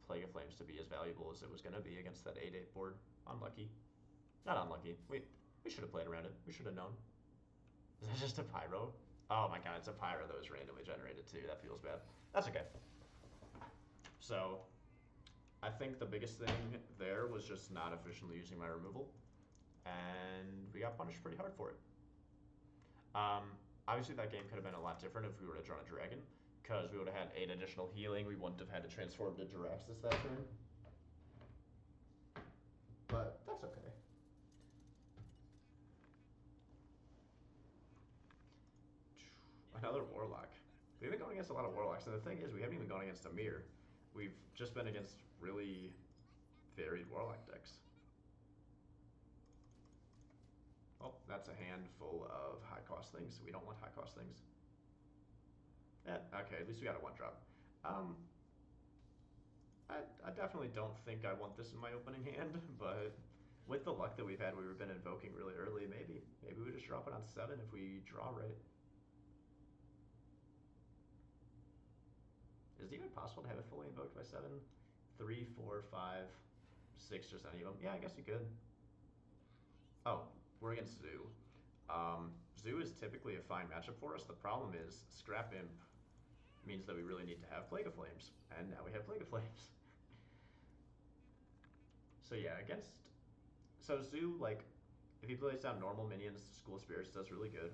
Plague of Flames to be as valuable as it was going to be against that 8/8 board. Unlucky. Not unlucky. We should have played around it. We should have known. Is that just a Pyro? Oh my god, it's a Pyro that was randomly generated too. That feels bad. That's okay. So I think the biggest thing there was just not efficiently using my removal, and we got punished pretty hard for it. Obviously that game could have been a lot different if we would have drawn a dragon, because we would have had 8 additional healing. We wouldn't have had to transform to Jiraxis that turn. But that's okay. Another Warlock. We've been going against a lot of Warlocks, and the thing is, we haven't even gone against a mirror. We've just been against really varied Warlock decks. Oh, that's a handful of high-cost things. We don't want high-cost things. Yeah, okay, at least we got a 1-drop. I definitely don't think I want this in my opening hand, but with the luck that we've had, we've been invoking really early, maybe we just drop it on 7 if we draw right. Is it even possible to have it fully invoked by 7? 3, 4, 5, 6, just any of them. Yeah, I guess you could. Oh, we're against Zoo. Zoo is typically a fine matchup for us. The problem is Scrap Imp means that we really need to have Plague of Flames, and now we have Plague of Flames. So yeah, so Zoo, like, if he plays down normal minions, School of Spirits does really good.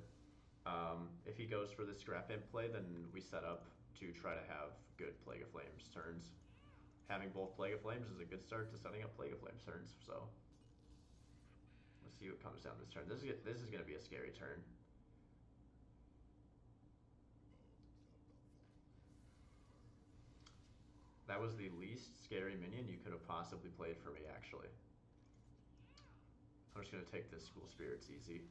If he goes for the Scrap Imp play, then we set up to try to have good Plague of Flames turns. Having both Plague of Flames is a good start to setting up Plague of Flames turns, so let's see what comes down this turn. This is going to be a scary turn. That was the least scary minion you could have possibly played for me, actually. I'm just going to take this School Spirits easy.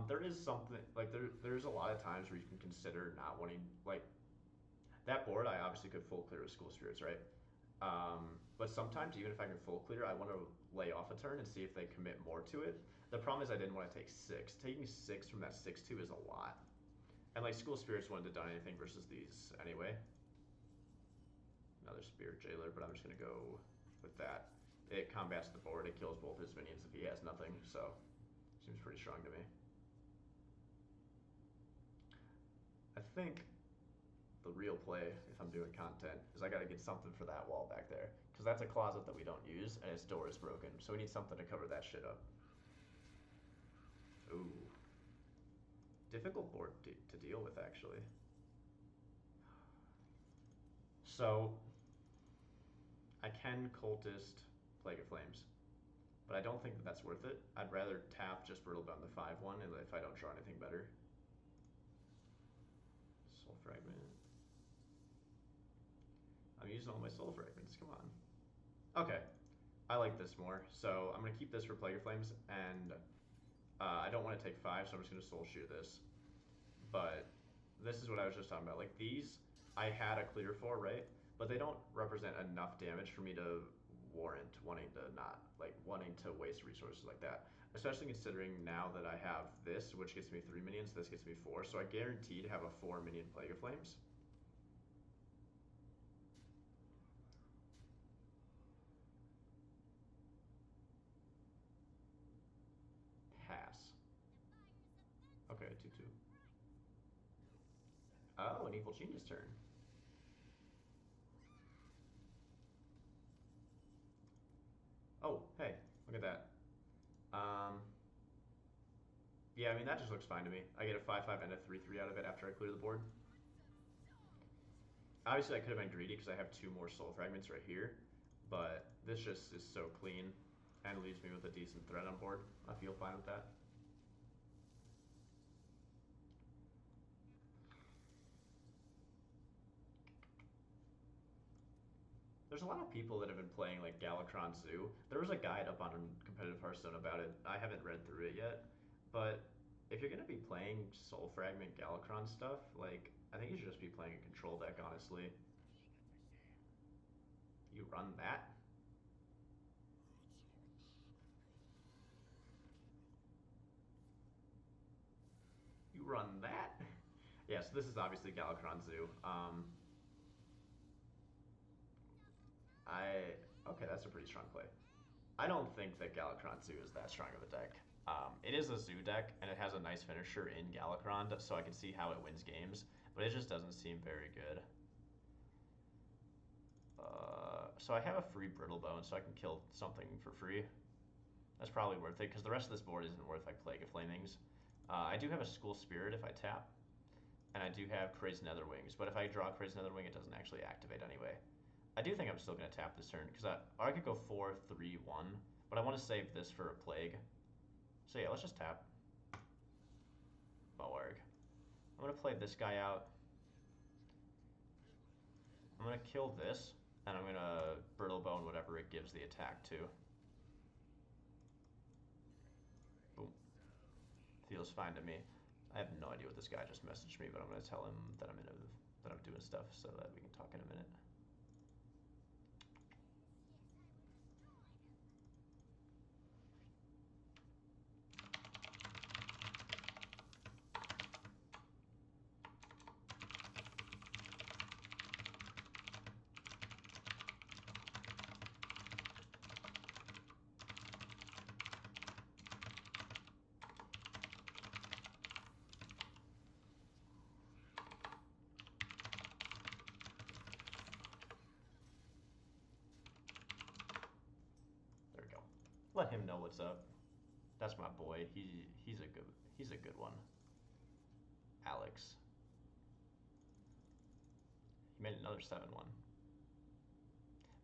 There is something, like, there's a lot of times where you can consider not wanting, like, that board I obviously could full clear with School Spirits, right? But sometimes, even if I can full clear, I want to lay off a turn and see if they commit more to it. The problem is I didn't want to take 6. Taking 6 from that 6-2 is a lot. And, like, School Spirits wouldn't have done anything versus these anyway. Another Spirit Jailer, but I'm just going to go with that. It combats the board, it kills both his minions if he has nothing, so seems pretty strong to me. I think the real play, if I'm doing content, is I gotta get something for that wall back there. Because that's a closet that we don't use, and its door is broken. So we need something to cover that shit up. Ooh. Difficult board to deal with, actually. So, I can Cultist Plague of Flames. But I don't think that that's worth it. I'd rather tap just Brittle Bone the 5-1 if I don't draw anything better. Soul Fragment. I'm using all my Soul Fragments, come on. Okay, I like this more. So I'm gonna keep this for Plague of Flames, and I don't wanna take 5, so I'm just gonna Soul Shoot this. But this is what I was just talking about. Like these, I had a clear for, right? But they don't represent enough damage for me to warrant wanting to waste resources like that. Especially considering now that I have this, which gets me 3 minions, this gets me 4, so I guaranteed have a 4 minion Plague of Flames. Pass. Okay, 2-2. Oh, an Evil Genius turn. Oh, hey, look at that. Yeah, I mean, that just looks fine to me. I get a 5-5 and a 3-3 out of it after I clear the board. Obviously, I could have been greedy because I have 2 more Soul Fragments right here, but this just is so clean and leaves me with a decent threat on board. I feel fine with that. There's a lot of people that have been playing like Galakrond Zoo. There was a guide up on Competitive Hearthstone about it. I haven't read through it yet, but if you're gonna be playing Soul Fragment Galakrond stuff, like I think you should just be playing a control deck, honestly. You run that? You run that? Yeah, so this is obviously Galakrond Zoo. Okay, that's a pretty strong play. I don't think that Galakrond Zoo is that strong of a deck. It is a Zoo deck, and it has a nice finisher in Galakrond, so I can see how it wins games, but it just doesn't seem very good. So I have a free Brittle Bone, so I can kill something for free. That's probably worth it, because the rest of this board isn't worth like Plague of Flamings. I do have a School Spirit if I tap, and I do have Crazed Netherwings, but if I draw Crazed Netherwing, it doesn't actually activate anyway. I do think I'm still going to tap this turn, because I could go 4-3-1, but I want to save this for a Plague. So yeah, let's just tap. Boarg. I'm going to play this guy out. I'm going to kill this, and I'm going to Brittle Bone whatever it gives the attack to. Boom. Feels fine to me. I have no idea what this guy just messaged me, but I'm going to tell him that I'm doing stuff so that we can talk in a minute. Let him know what's up. That's my boy. He's a good one. Alex. He made another 7-1.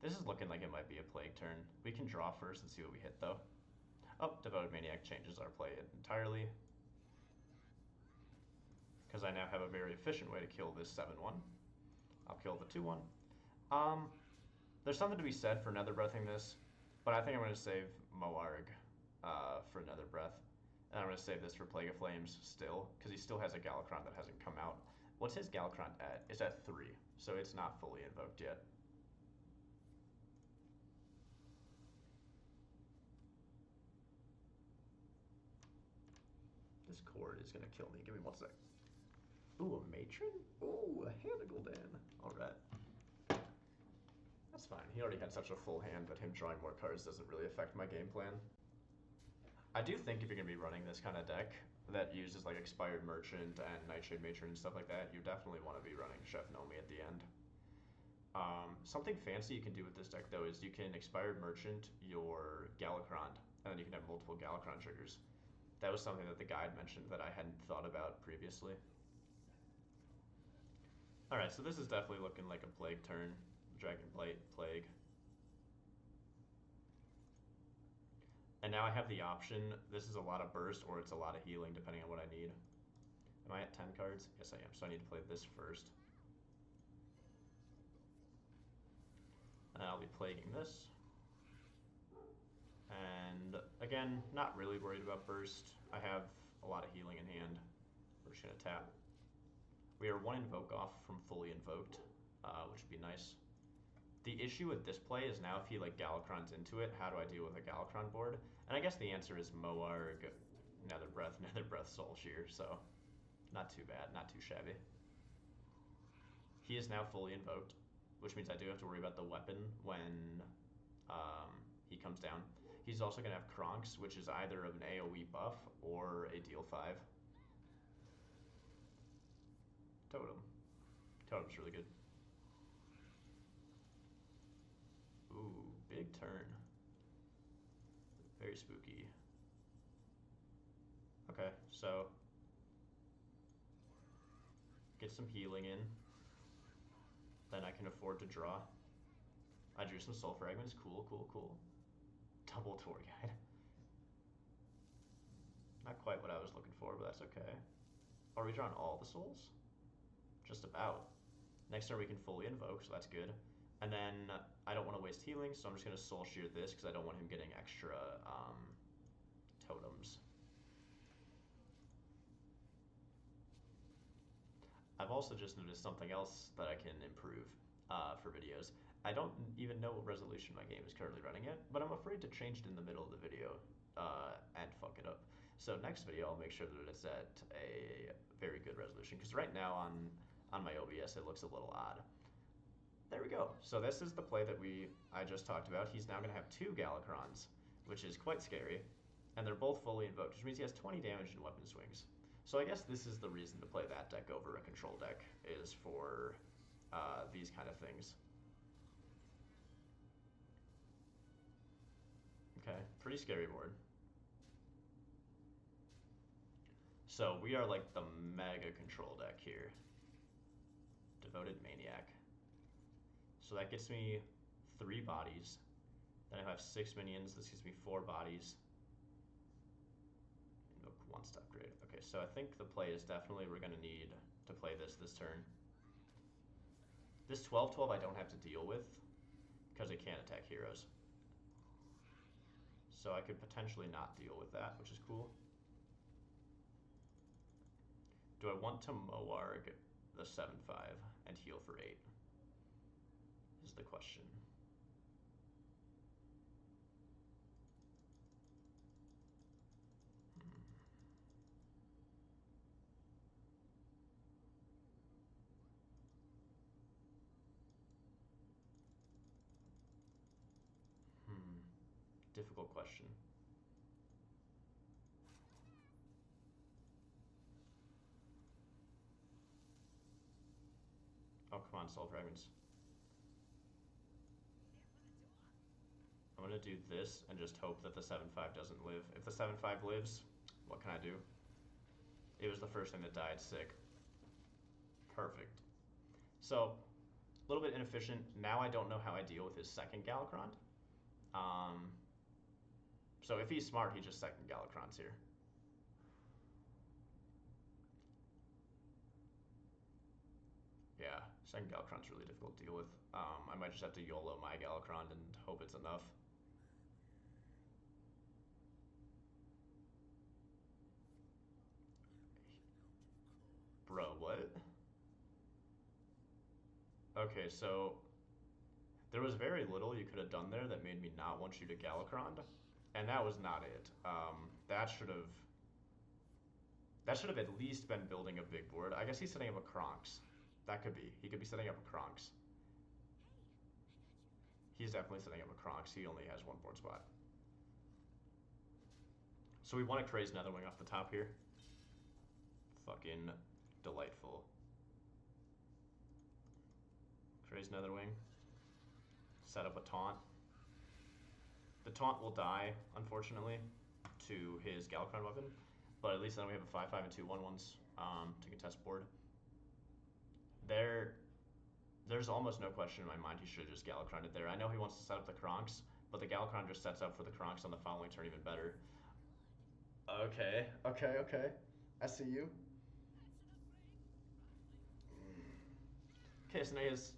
This is looking like it might be a plague turn. We can draw first and see what we hit though. Oh, Devoted Maniac changes our play entirely. Because I now have a very efficient way to kill this 7-1. I'll kill the 2-1. There's something to be said for Nether Breathing this, but I think I'm going to save Moarg for Nether Breath. And I'm going to save this for Plague of Flames still, because he still has a Galakrond that hasn't come out. What's his Galakrond at? It's at 3, so it's not fully invoked yet. This cord is going to kill me. Give me 1 sec. Ooh, a Matron? Ooh, a Hanagul'dan. Alright. That's fine. He already had such a full hand that him drawing more cards doesn't really affect my game plan. I do think if you're going to be running this kind of deck that uses like Expired Merchant and Nightshade Matron and stuff like that, you definitely want to be running Chef Nomi at the end. Something fancy you can do with this deck though is you can Expired Merchant your Galakrond, and then you can have multiple Galakrond triggers. That was something that the guide mentioned that I hadn't thought about previously. Alright, so this is definitely looking like a Plague turn. Dragonblight, Plague. And now I have the option. This is a lot of burst or it's a lot of healing depending on what I need. Am I at 10 cards? Yes, I am. So I need to play this first. And I'll be plaguing this. And again, not really worried about burst. I have a lot of healing in hand. We're just going to tap. We are 1 invoke off from fully invoked, which would be nice. The issue with this play is now if he like Galakron's into it, how do I deal with a Galakron board? And I guess the answer is Moarg, Nether Breath, Soul Shear, so not too bad, not too shabby. He is now fully invoked, which means I do have to worry about the weapon when he comes down. He's also going to have Kronks, which is either an AoE buff or a deal 5. Totem. Totem's really good. Ooh, big turn. Very spooky. Okay, so get some healing in. Then I can afford to draw. I drew some Soul Fragments. Cool, cool, cool. Double Tour Guide. Not quite what I was looking for, but that's okay. Are we drawing all the souls? Just about. Next turn we can fully invoke, so that's good. And then I don't want to waste healing, so I'm just going to Soul Shear this because I don't want him getting extra totems. I've also just noticed something else that I can improve for videos. I don't even know what resolution my game is currently running at, but I'm afraid to change it in the middle of the video and fuck it up. So next video I'll make sure that it's at a very good resolution, because right now on my OBS it looks a little odd. There we go. So this is the play that I just talked about. He's now going to have 2 Galakronds, which is quite scary, and they're both fully invoked, which means he has 20 damage in weapon swings. So I guess this is the reason to play that deck over a control deck, is for these kind of things. Okay, pretty scary board. So we are like the mega control deck here. Devoted Maniac. So that gets me 3 bodies. Then I have 6 minions. This gives me 4 bodies. Invoke 1-step upgrade. Okay, so I think the play is definitely we're going to need to play this turn. This 12/12 I don't have to deal with because it can't attack heroes. So I could potentially not deal with that, which is cool. Do I want to Moarg the 7/5 and heal for 8? Is the question. Difficult question. Oh, come on, Soul Fragments. I'm gonna do this and just hope that the 7/5 doesn't live. If the 7/5 lives, what can I do? It was the first thing that died. Sick. Perfect. So, a little bit inefficient. Now I don't know how I deal with his second Galakrond. So if he's smart, he just second Galakronds here. Yeah, second Galakrond's really difficult to deal with. I might just have to YOLO my Galakrond and hope it's enough. Bro, what? Okay, so there was very little you could have done there that made me not want you to Galakrond, and that was not it. That should have at least been building a big board. I guess he's setting up a Kronks. That could be. He could be setting up a Kronks. He's definitely setting up a Kronks. He only has one board spot. So we want to craze Netherwing off the top here. Fucking delightful. Craze Netherwing. Set up a taunt. The taunt will die, unfortunately, to his Galakrond weapon, but at least then we have a 5/5 and 2 1/1s to contest board. There's almost no question in my mind he should have just Galakronded there. I know he wants to set up the Kronks, but the Galakrond just sets up for the Kronks on the following turn even better. Okay. I see you. Okay, so now he has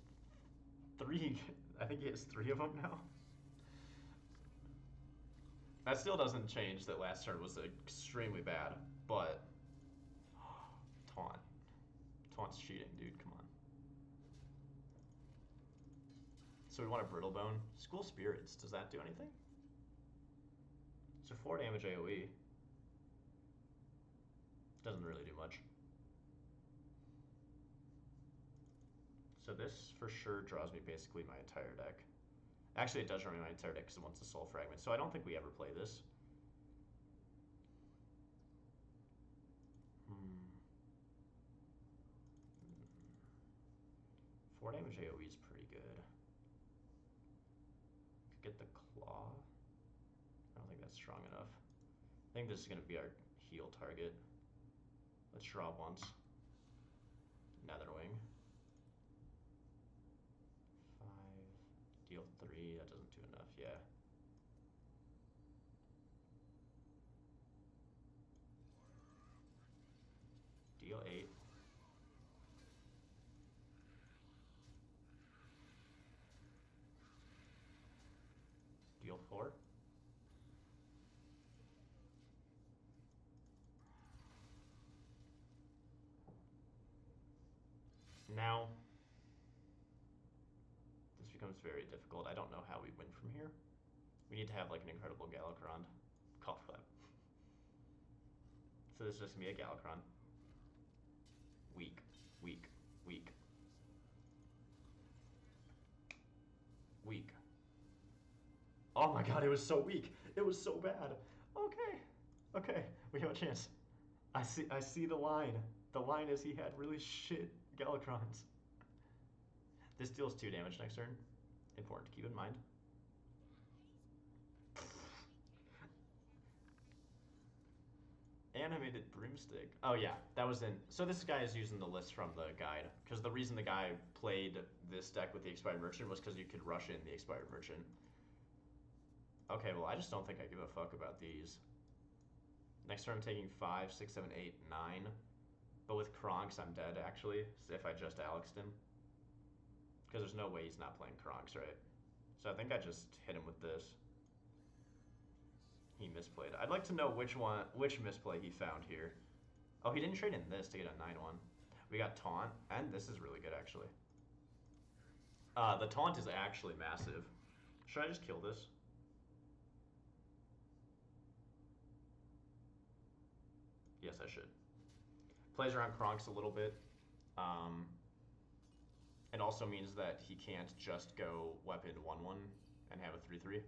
3. I think he has 3 of them now. That still doesn't change that last turn was extremely bad, but taunt. Taunt's cheating, dude. Come on. So we want a Brittle Bone. School Spirits. Does that do anything? So 4 damage AoE. Doesn't really do much. So this for sure draws me basically my entire deck. Actually, it does draw me my entire deck because it wants the Soul Fragment. So I don't think we ever play this. 4 damage AoE is pretty good. Could get the Claw. I don't think that's strong enough. I think this is going to be our heal target. Let's draw once. Netherwing. 5. Deal 3. That doesn't do enough. Yeah. Deal 8. Deal 4. Now, this becomes very difficult. I don't know how we win from here. We need to have like an incredible Galakrond. Cough clap. So this is just gonna be a Galakrond. Weak, weak, weak. Weak. Oh my god, it was so weak. It was so bad. Okay, we have a chance. I see the line. The line is he had really shit Galakronds. This deals 2 damage next turn. Important to keep in mind. Animated Broomstick. Oh yeah, that was in. So this guy is using the list from the guide. Because the reason the guy played this deck with the Expired Merchant was because you could rush in the Expired Merchant. Okay, well I just don't think I give a fuck about these. Next turn I'm taking 5, 6, 7, 8, 9. But with Kronks I'm dead actually, if I just Alexed him. Because there's no way he's not playing Kronks, right? So I think I just hit him with this. He misplayed. I'd like to know which misplay he found here. Oh, he didn't trade in this to get a 9/1. We got Taunt, and this is really good actually. The Taunt is actually massive. Should I just kill this? Yes, I should. Plays around Kronks a little bit. It also means that he can't just go weapon 1/1 and have a 3/3.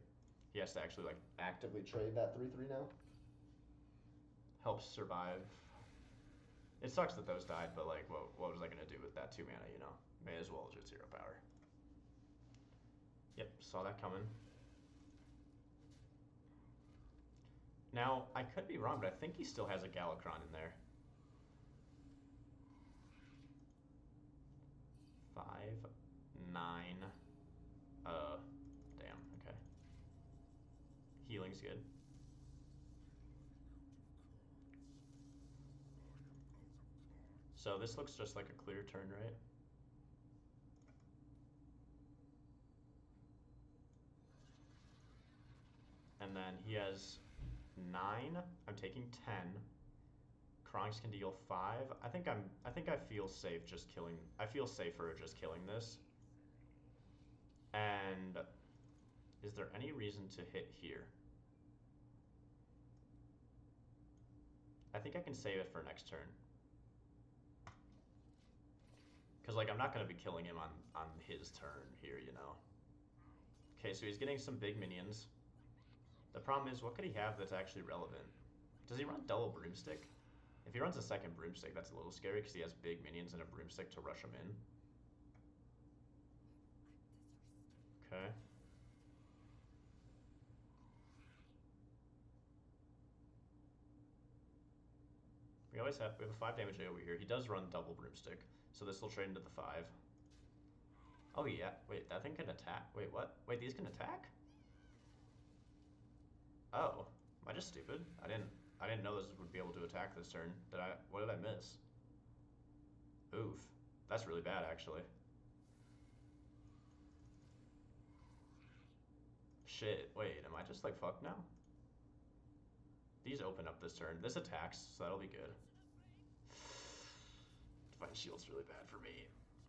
He has to actually like actively trade that 3/3 now. Helps survive. It sucks that those died, but like what was I gonna do with that 2 mana, you know? May as well just 0 power. Yep, saw that coming. Now, I could be wrong, but I think he still has a Galakrond in there. 5, 9. Damn, okay. Healing's good. So this looks just like a clear turn, right? And then he has 9. I'm taking 10. Kronks can deal 5. I think I feel safe just killing. I feel safer just killing this. And is there any reason to hit here? I think I can save it for next turn. Because, like, I'm not going to be killing him on his turn here, you know. Okay, so he's getting some big minions. The problem is, what could he have that's actually relevant? Does he run double broomstick? If he runs a second broomstick, that's a little scary because he has big minions and a broomstick to rush him in. Okay. We have a 5 damage AoE here. He does run double broomstick, so this will trade into the 5. Oh yeah, wait, that thing can attack. Wait, what? Wait, these can attack? Oh, am I just stupid? I didn't know this would be able to attack this turn. What did I miss? Oof. That's really bad, actually. Shit, wait, am I just, like, fucked now? These open up this turn. This attacks, so that'll be good. Divine Shield's really bad for me.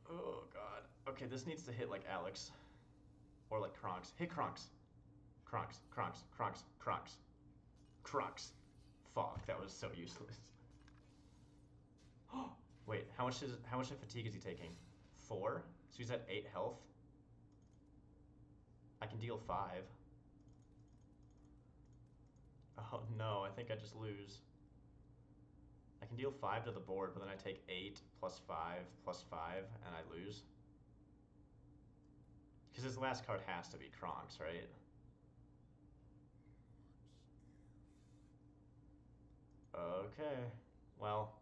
Oh, God. Okay, this needs to hit, like, Alex. Or, like, Kronks. Hit Kronks. Kronks, Kronks, Kronks, Kronks. Kronks. Fuck, that was so useless. Wait, how much of fatigue is he taking? 4? So he's at 8 health? I can deal 5. Oh no, I think I just lose. I can deal 5 to the board, but then I take 8 plus 5 plus 5, and I lose. Because his last card has to be Kronks, right? Okay, well.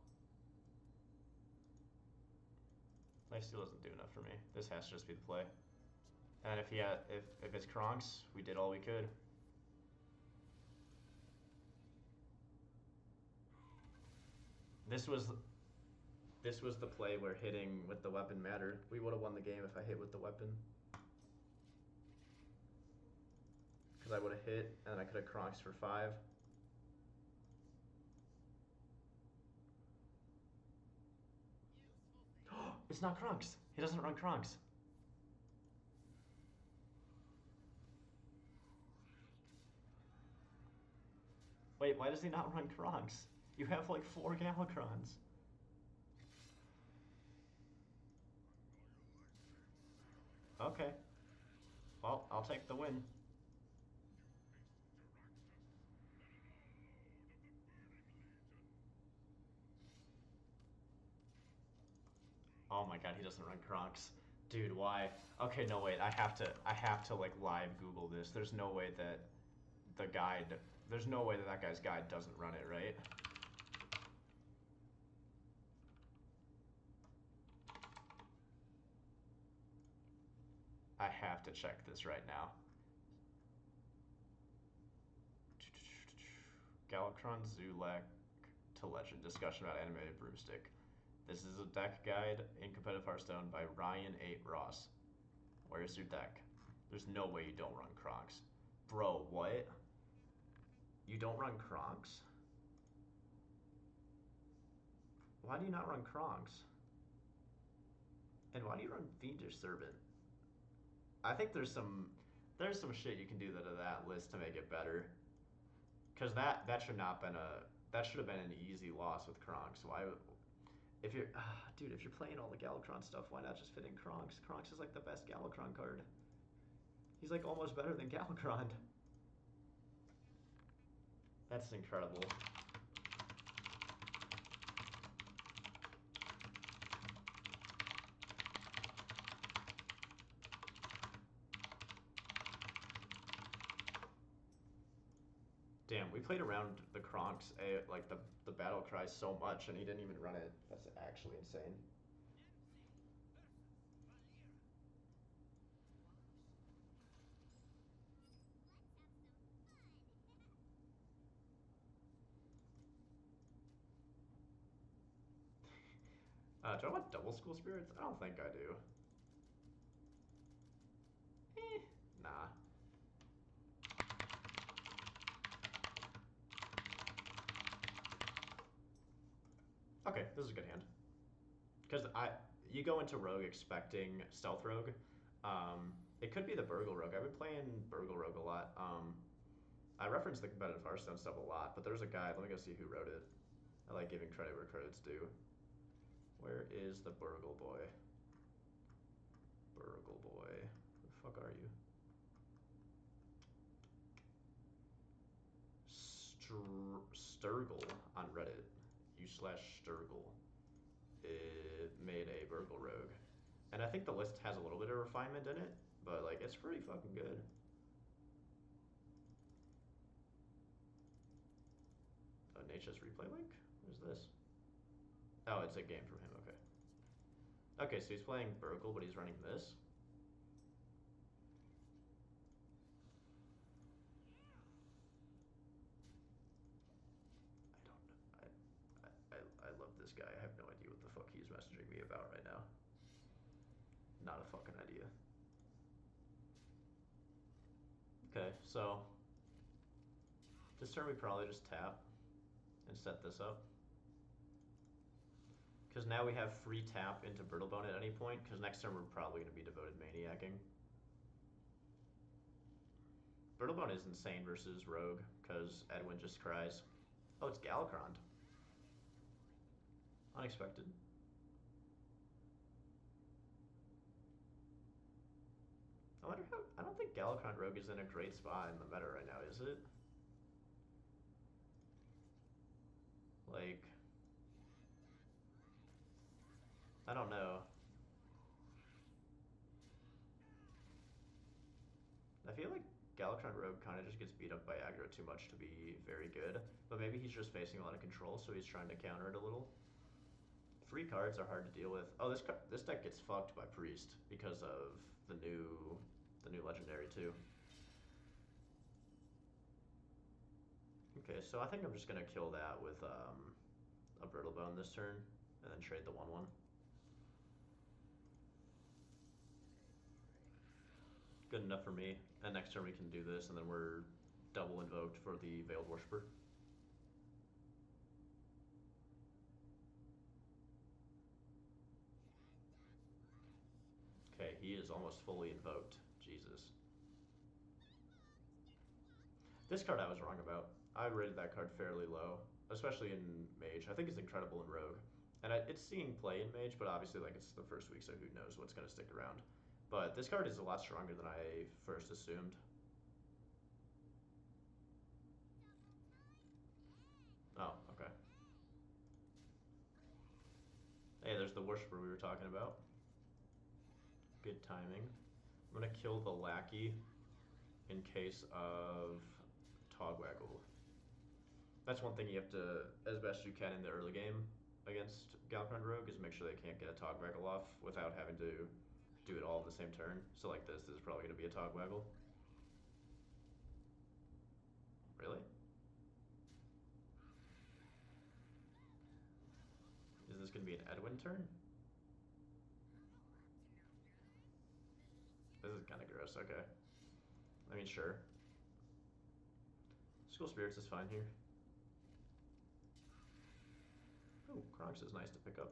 Lifesteal doesn't do enough for me. This has to just be the play. And if it's Kronks, we did all we could. This was the play where hitting with the weapon mattered. We would have won the game if I hit with the weapon. Because I would have hit, and I could have Kronks for 5. It's not Kronks. He doesn't run Kronks. Wait, why does he not run Kronks? You have like 4 Galakronds. Okay. Well, I'll take the win. Oh my god, he doesn't run Kronks. Dude, why? Okay, no wait, I have to like live Google this. There's no way that the guide, there's no way that that guy's guide doesn't run it, right? I have to check this right now. Galakrond Zulek to Legend. Discussion about animated broomstick. This is a deck guide in competitive Hearthstone by Ryan 8 Ross. Where's your deck? There's no way you don't run Kronks. Bro, what? You don't run Kronks? Why do you not run Kronks? And why do you run Fiendish Servant? I think there's some shit you can do to that list to make it better. Cause that should not been that should have been an easy loss with Kronks. Why? If you're dude, if you're playing all the Galakrond stuff, why not just fit in Kronks? Kronks is like the best Galakrond card. He's like almost better than Galakrond. That's incredible. Damn, we played around the Kronk's like the battle cry so much, and he didn't even run it. That's actually insane. Do I want double school spirits? I don't think I do. Nah. Okay, this is a good hand. Because you go into Rogue expecting Stealth Rogue. It could be the Burgle Rogue. I've been playing Burgle Rogue a lot. I reference the competitive Hearthstone stuff a lot, but there's a guy. Let me go see who wrote it. I like giving credit where credit's due. Where is the Burgle boy? Burgle boy. Who the fuck are you? Sturgle on Reddit. U/Sturgle. It made a Burgle Rogue. And I think the list has a little bit of refinement in it, but like it's pretty fucking good. Nature's replay link? What is this? Oh, it's a game from him, okay. Okay, so he's playing Burgle, but he's running this. I love this guy. I have no idea what the fuck he's messaging me about right now. Not a fucking idea. Okay, so this turn we probably just tap and set this up. Because now we have free tap into Brittlebone at any point, because next turn we're probably going to be Devoted Maniacing. Brittlebone is insane versus Rogue, because Edwin just cries. Oh, it's Galakrond. Unexpected. I wonder how... I don't think Galakrond Rogue is in a great spot in the meta right now, is it? Like... I don't know. I feel like Galakrond Rogue kind of just gets beat up by aggro too much to be very good, but maybe he's just facing a lot of control, so he's trying to counter it a little. Free cards are hard to deal with. Oh, this deck gets fucked by Priest because of the new legendary too. Okay, so I think I'm just gonna kill that with a Brittlebone this turn, and then trade the 1/1. Good enough for me. And next turn we can do this, and then we're double invoked for the Veiled Worshipper. Okay, he is almost fully invoked. Jesus. This card I was wrong about. I rated that card fairly low, especially in Mage. I think it's incredible in Rogue. And it's seeing play in Mage, but obviously like it's the first week, so who knows what's going to stick around. But this card is a lot stronger than I first assumed. Oh, okay. Hey, there's the Worshipper we were talking about. Good timing. I'm going to kill the Lackey in case of Togwaggle. That's one thing you have to, as best you can in the early game against Galakrond Rogue, is make sure they can't get a Togwaggle off without having to do it all in the same turn. So like this is probably going to be a Togwaggle. Really? Is this going to be an Edwin turn? This is kind of gross, okay. I mean, sure. School Spirits is fine here. Oh, Kronx is nice to pick up.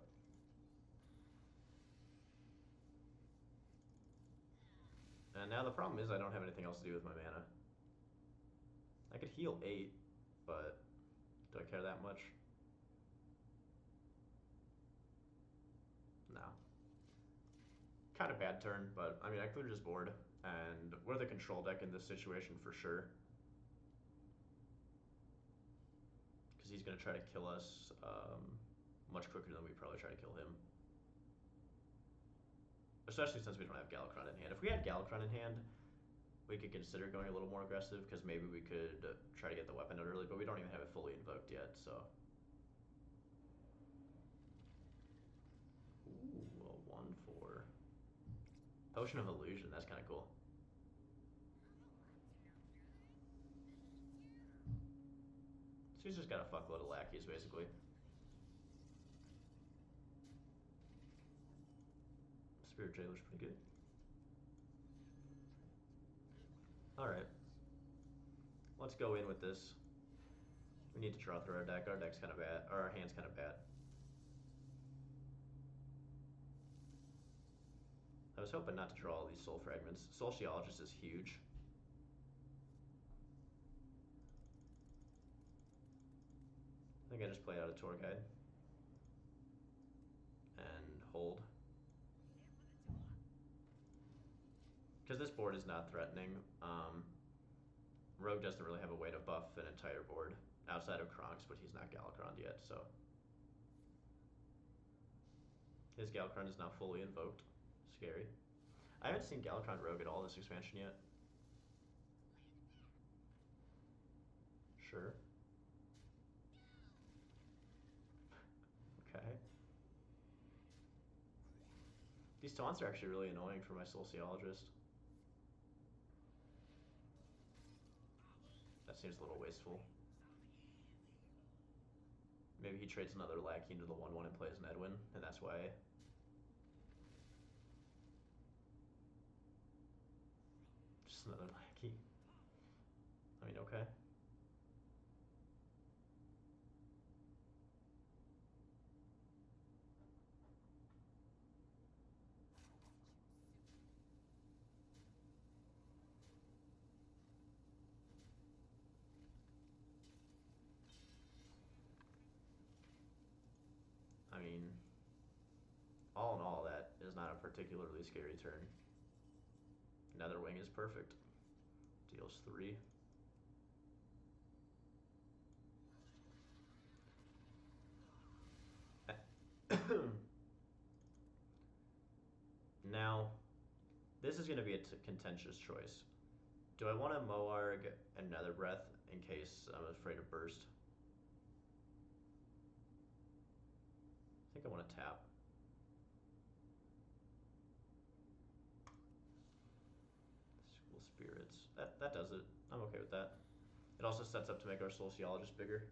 And now the problem is I don't have anything else to do with my mana. I could heal 8, but do I care that much? No. Kind of bad turn, but I mean, I cleared his board, and we're the control deck in this situation for sure. Because he's going to try to kill us much quicker than we probably try to kill him. Especially since we don't have Galakrond in hand. If we had Galakrond in hand, we could consider going a little more aggressive, because maybe we could try to get the weapon out early, but we don't even have it fully invoked yet, so. Ooh, a 1/4. Potion of Illusion, that's kind of cool. So he's just got a fuckload of lackeys, basically. Spirit Jailer's pretty good. Alright. Let's go in with this. We need to draw through our deck. Our deck's kind of bad. Or our hand's kind of bad. I was hoping not to draw all these soul fragments. Sociologist is huge. I think I just played out a tour guide. And hold. Because this board is not threatening. Rogue doesn't really have a way to buff an entire board outside of Kronks, but he's not Galakrond yet, so. His Galakrond is not fully invoked. Scary. I haven't seen Galakrond Rogue at all this expansion yet. Sure. Okay. These taunts are actually really annoying for my Sociologist. That seems a little wasteful. Maybe he trades another lackey into the 1/1 and plays an Edwin, and that's why. Just another lackey. I mean, okay. I mean, all in all, that is not a particularly scary turn. Netherwing is perfect. Deals 3. Now, this is going to be a contentious choice. Do I want to Moarg and Nether Breath in case I'm afraid of Burst? I think I want to tap. School Spirits. That does it. I'm okay with that. It also sets up to make our Sociologist bigger.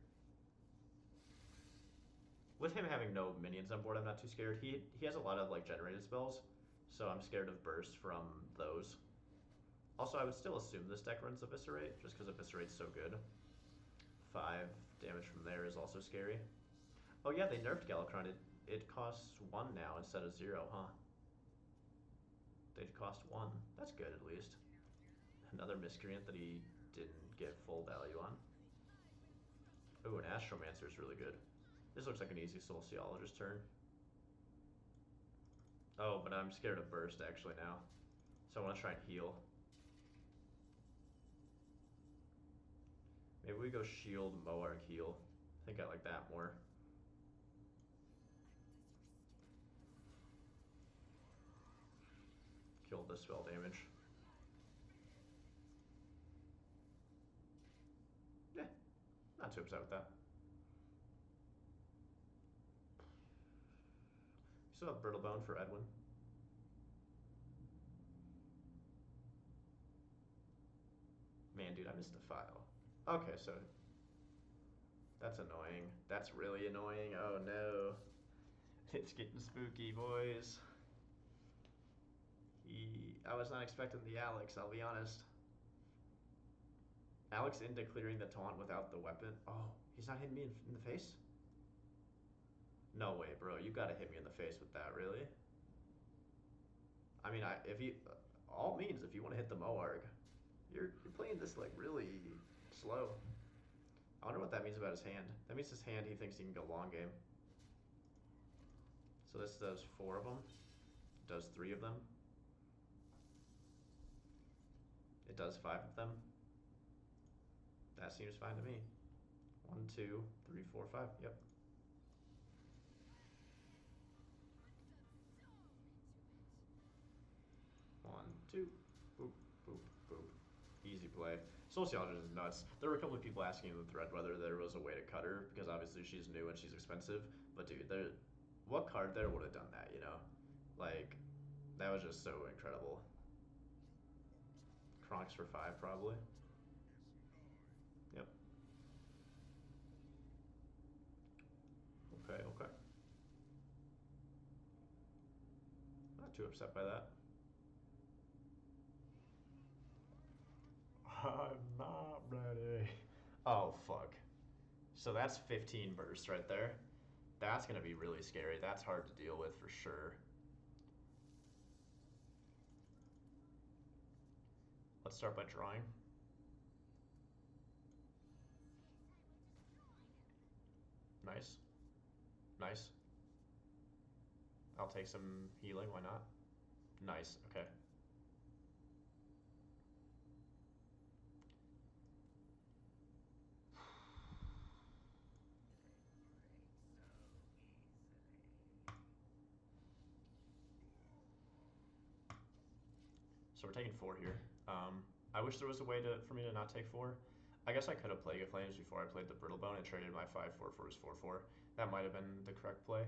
With him having no minions on board, I'm not too scared. He has a lot of like generated spells, so I'm scared of Burst from those. Also, I would still assume this deck runs Eviscerate, just because Eviscerate's so good. 5 damage from there is also scary. Oh yeah, they nerfed Galakrond. It costs 1 now instead of 0, huh? They cost 1. That's good, at least. Another Miscreant that he didn't get full value on. Ooh, an Astromancer is really good. This looks like an easy Sociologist turn. Oh, but I'm scared of Burst, actually, now. So I want to try and heal. Maybe we go Shield, Moarg, heal. I think I like that more. Kill the spell damage. Yeah, not too upset with that. Still have Brittlebone for Edwin. Man, dude, I missed a file. Okay, so that's annoying. That's really annoying. Oh no. It's getting spooky, boys. I was not expecting the Alex, I'll be honest. Alex into clearing the taunt without the weapon. Oh, he's not hitting me in the face? No way, bro. You gotta hit me in the face with that, really? I mean, all means, if you want to hit the Moarg, you're playing this like really slow. I wonder what that means about his hand. That means his hand, he thinks he can go long game. So this does 4 of them. It does 3 of them. It does 5 of them. That seems fine to me. 1, 2, 3, 4, 5. Yep. One, two. Boop, boop, boop. play. Sociologist is nuts. There were a couple of people asking in the thread whether there was a way to cut her, because obviously she's new and she's expensive. But dude, what card there would have done that, you know? Like, that was just so incredible. Kronks for 5, probably. Yep. Okay, okay. Not too upset by that. I'm not ready. Oh, fuck. So that's 15 bursts right there. That's going to be really scary. That's hard to deal with for sure. Let's start by drawing. Nice. Nice. I'll take some healing, why not? Nice, okay. So we're taking 4 here. I wish there was a way for me to not take 4. I guess I could have Plague of Flames before I played the Brittle Bone and traded my 5/4 for his 4/4. That might have been the correct play.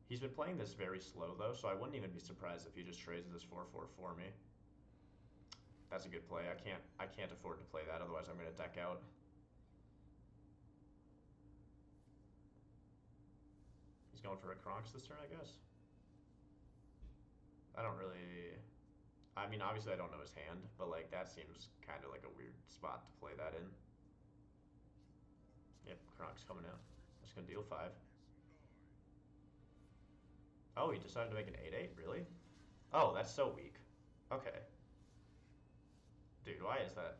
He's been playing this very slow though, so I wouldn't even be surprised if he just trades this 4/4 for me. That's a good play. I can't afford to play that, otherwise I'm gonna deck out. He's going for a Kronks this turn, I guess. I don't really... I mean, obviously I don't know his hand, but like that seems kind of like a weird spot to play that in. Yep, Kronks coming out. Just gonna deal 5. Oh, he decided to make an 8/8? Really? Oh, that's so weak. Okay. Dude, why is that?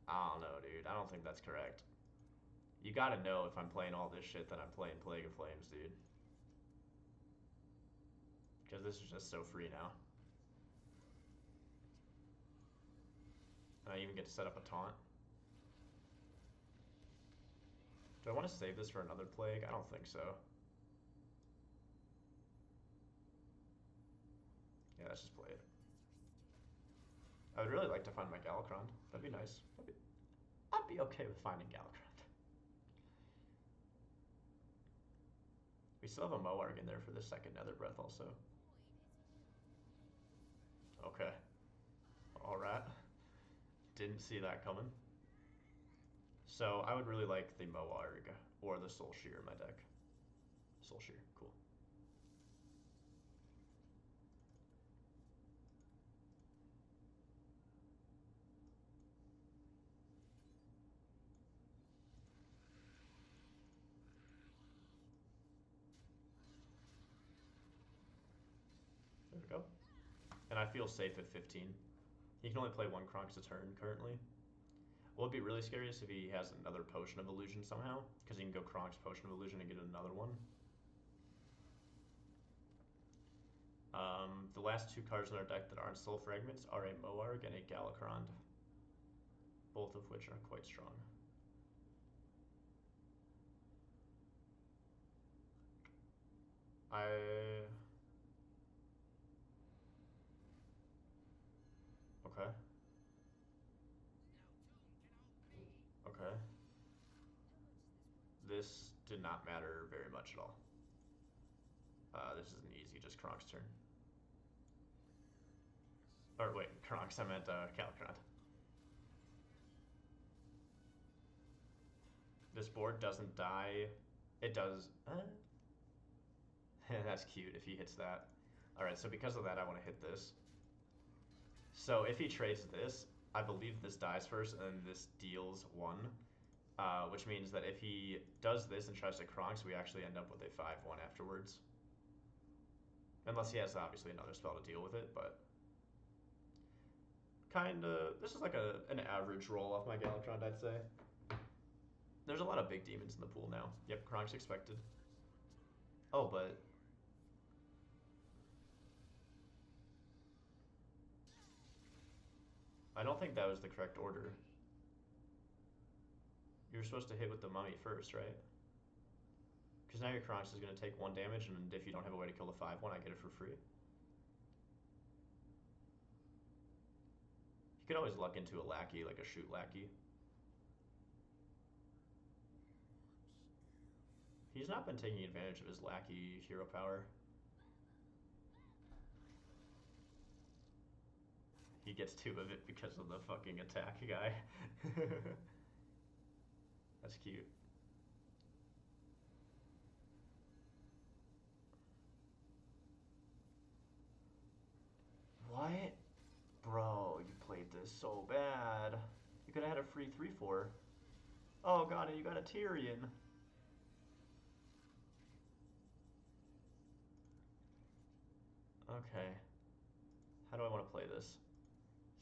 I don't know, dude. I don't think that's correct. You gotta know if I'm playing all this shit that I'm playing Plague of Flames, dude. Because this is just so free now. And I even get to set up a taunt. Do I want to save this for another Plague? I don't think so. Yeah, let's just play it. I would really like to find my Galakrond. That'd be nice. I'd be okay with finding Galakrond. We still have a Moarg in there for the second Nether Breath also. Okay. Alright. Didn't see that coming. So I would really like the Moarg or the Soul Shear in my deck. Soul Shear, cool. There we go. And I feel safe at 15. He can only play 1 Kronks a turn currently. What would be really scary is if he has another Potion of Illusion somehow, because he can go Kronks, Potion of Illusion, and get another one. The last 2 cards in our deck that aren't Soul Fragments are a Moarg and a Galakrond, both of which are quite strong. Okay. Okay. This did not matter very much at all. This is an easy, just Kronks turn. Or wait, Kronks, I meant Galakrond. This board doesn't die. It does. That's cute if he hits that. Alright, so because of that, I want to hit this. So if he trades this, I believe this dies first, and then this deals 1. Which means that if he does this and tries to Kronks, we actually end up with a 5/1 afterwards. Unless he has, obviously, another spell to deal with it, but... Kinda... This is like an average roll off my Galakrond, I'd say. There's a lot of big demons in the pool now. Yep, Kronks expected. Oh, but... I don't think that was the correct order. You're supposed to hit with the mummy first, right? Because now your Kronks is going to take 1 damage, and if you don't have a way to kill the 5/1, I get it for free. could always luck into a lackey, like a shoot lackey. He's not been taking advantage of his lackey hero power. He gets 2 of it because of the fucking attack guy. That's cute. What? Bro, you played this so bad. You could have had a free 3/4. Oh god, and you got a Tyrion. Okay. How do I want to play this?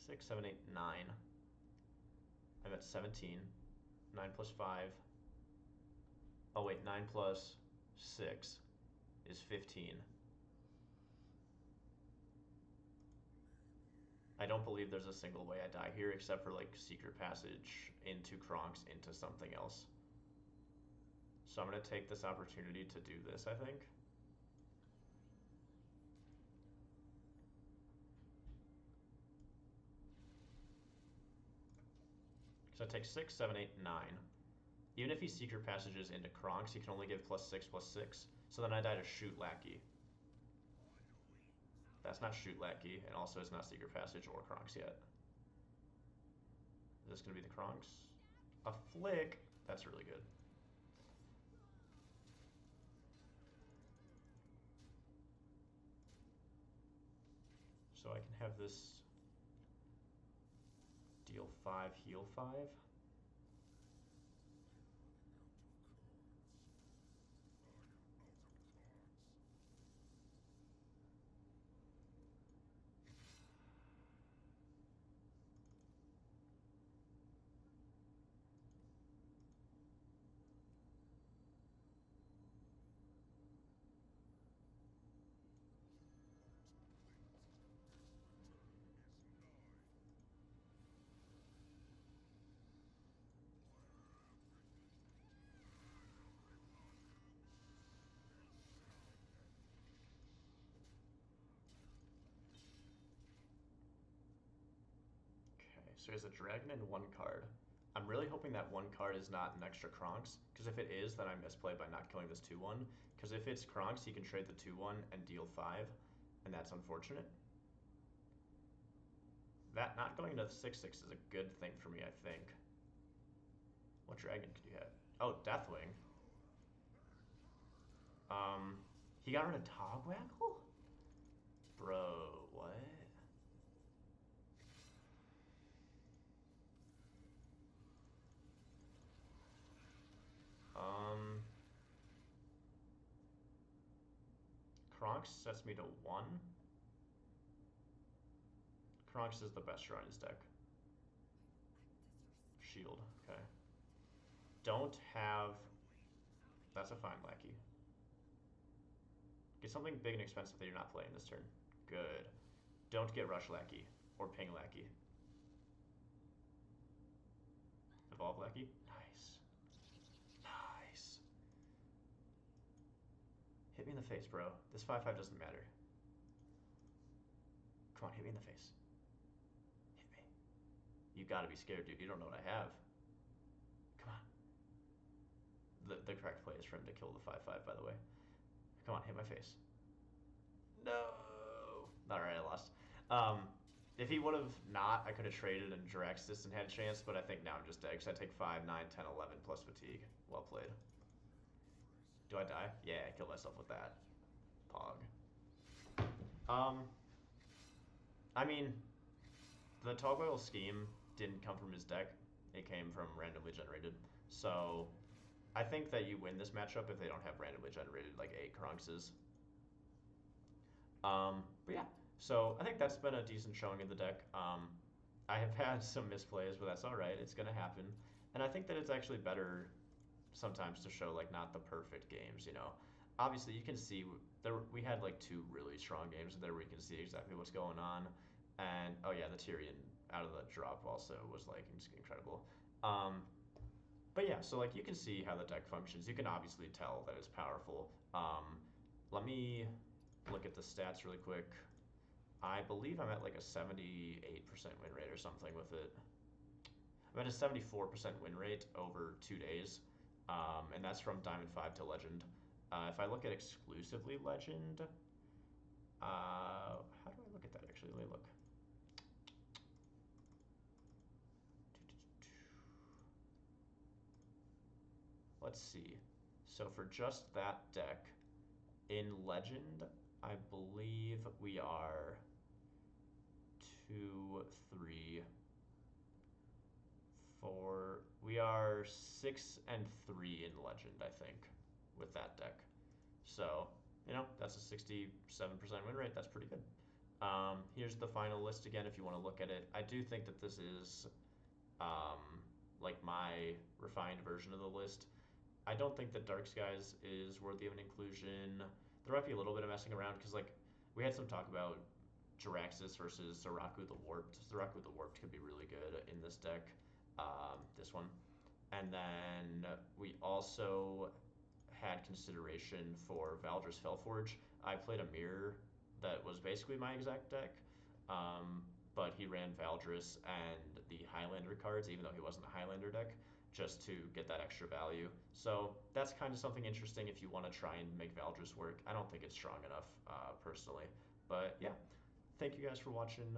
6, 7, 8, 9. I'm at 17. 9 plus 5. Oh wait, 9 plus 6 is 15. I don't believe there's a single way I die here except for like secret passage into Kronk's into something else. So I'm going to take this opportunity to do this, I think. So I take 6, 7, 8, 9. Even if he secret passages into Kronk's, he can only give +6/+6. So then I die to shoot lackey. That's not shoot lackey, and also it's not secret passage or Kronk's yet. Is this going to be the Kronk's? A flick. That's really good. So I can have this deal 5, heal 5. So he has a dragon and 1 card. I'm really hoping that 1 card is not an extra Kronk's, because if it is, then I misplay by not killing this 2/1. Because if it's Kronk's, he can trade the 2/1 and deal 5, and that's unfortunate. That not going to 6/6 is a good thing for me, I think. What dragon could you have? Oh, Deathwing. He got rid of Togwaggle? Bro, what? Kronk's sets me to 1. Kronk's is the best draw in his deck. Shield, okay. Don't have... That's a fine lackey. Get something big and expensive that you're not playing this turn. Good. Don't get Rush Lackey or Ping Lackey. Evolve Lackey? Nice. Nice. Hit me in the face, bro. This 5/5 doesn't matter. Come on, hit me in the face. Hit me. You gotta be scared, dude. You don't know what I have. Come on. The correct play is for him to kill the 5/5, by the way. Come on, hit my face. No! Alright, I lost. If he would have not, I could have traded and Draxed this and had a chance, but I think now I'm just dead, because I take 5, 9, 10, 11 plus fatigue. Well played. Do I die? Yeah, I killed myself with that. Pog. I mean, the Togwaggle scheme didn't come from his deck. It came from randomly generated. So, I think that you win this matchup if they don't have randomly generated, like, 8 Kronkses. But yeah, so I think that's been a decent showing of the deck. I have had some misplays, but that's alright. It's going to happen. And I think that it's actually better sometimes to show, like, not the perfect games, you know. Obviously, you can see we had, like, 2 really strong games there where you can see exactly what's going on. And, oh yeah, the Tyrion out of the drop also was, like, incredible. But yeah, so, like, you can see how the deck functions. You can obviously tell that it's powerful. Let me look at the stats really quick. I believe I'm at, like, a 78% win rate or something with it. I'm at a 74% win rate over 2 days, and that's from Diamond 5 to Legend. If I look at exclusively Legend, how do I look at that actually? Let me look. Let's see. So for just that deck, in Legend, I believe we are 2, 3, 4. We are 6 and 3 in Legend, I think, with that deck. So, that's a 67% win rate. That's pretty good. Here's the final list again if you want to look at it. I do think that this is like my refined version of the list. I don't think that Dark Skies is worthy of an inclusion. There might be a little bit of messing around because like we had some talk about Jiraxis versus Zeraku the Warped. Zeraku the Warped could be really good in this deck, this one. And then we also had consideration for Valdris Felforge. I played a mirror that was basically my exact deck, but he ran Valdris and the Highlander cards, even though he wasn't a Highlander deck, just to get that extra value. So that's kind of something interesting if you want to try and make Valdris work. I don't think it's strong enough, personally. But yeah, thank you guys for watching.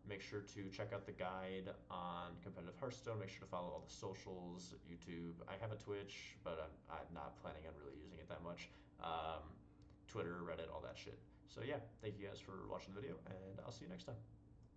Make sure to check out the guide on competitive Hearthstone. Make sure to follow all the socials, YouTube. I have a Twitch, but I'm not planning on really using it that much. Twitter, Reddit, all that shit. So yeah, thank you guys for watching the video, and I'll see you next time.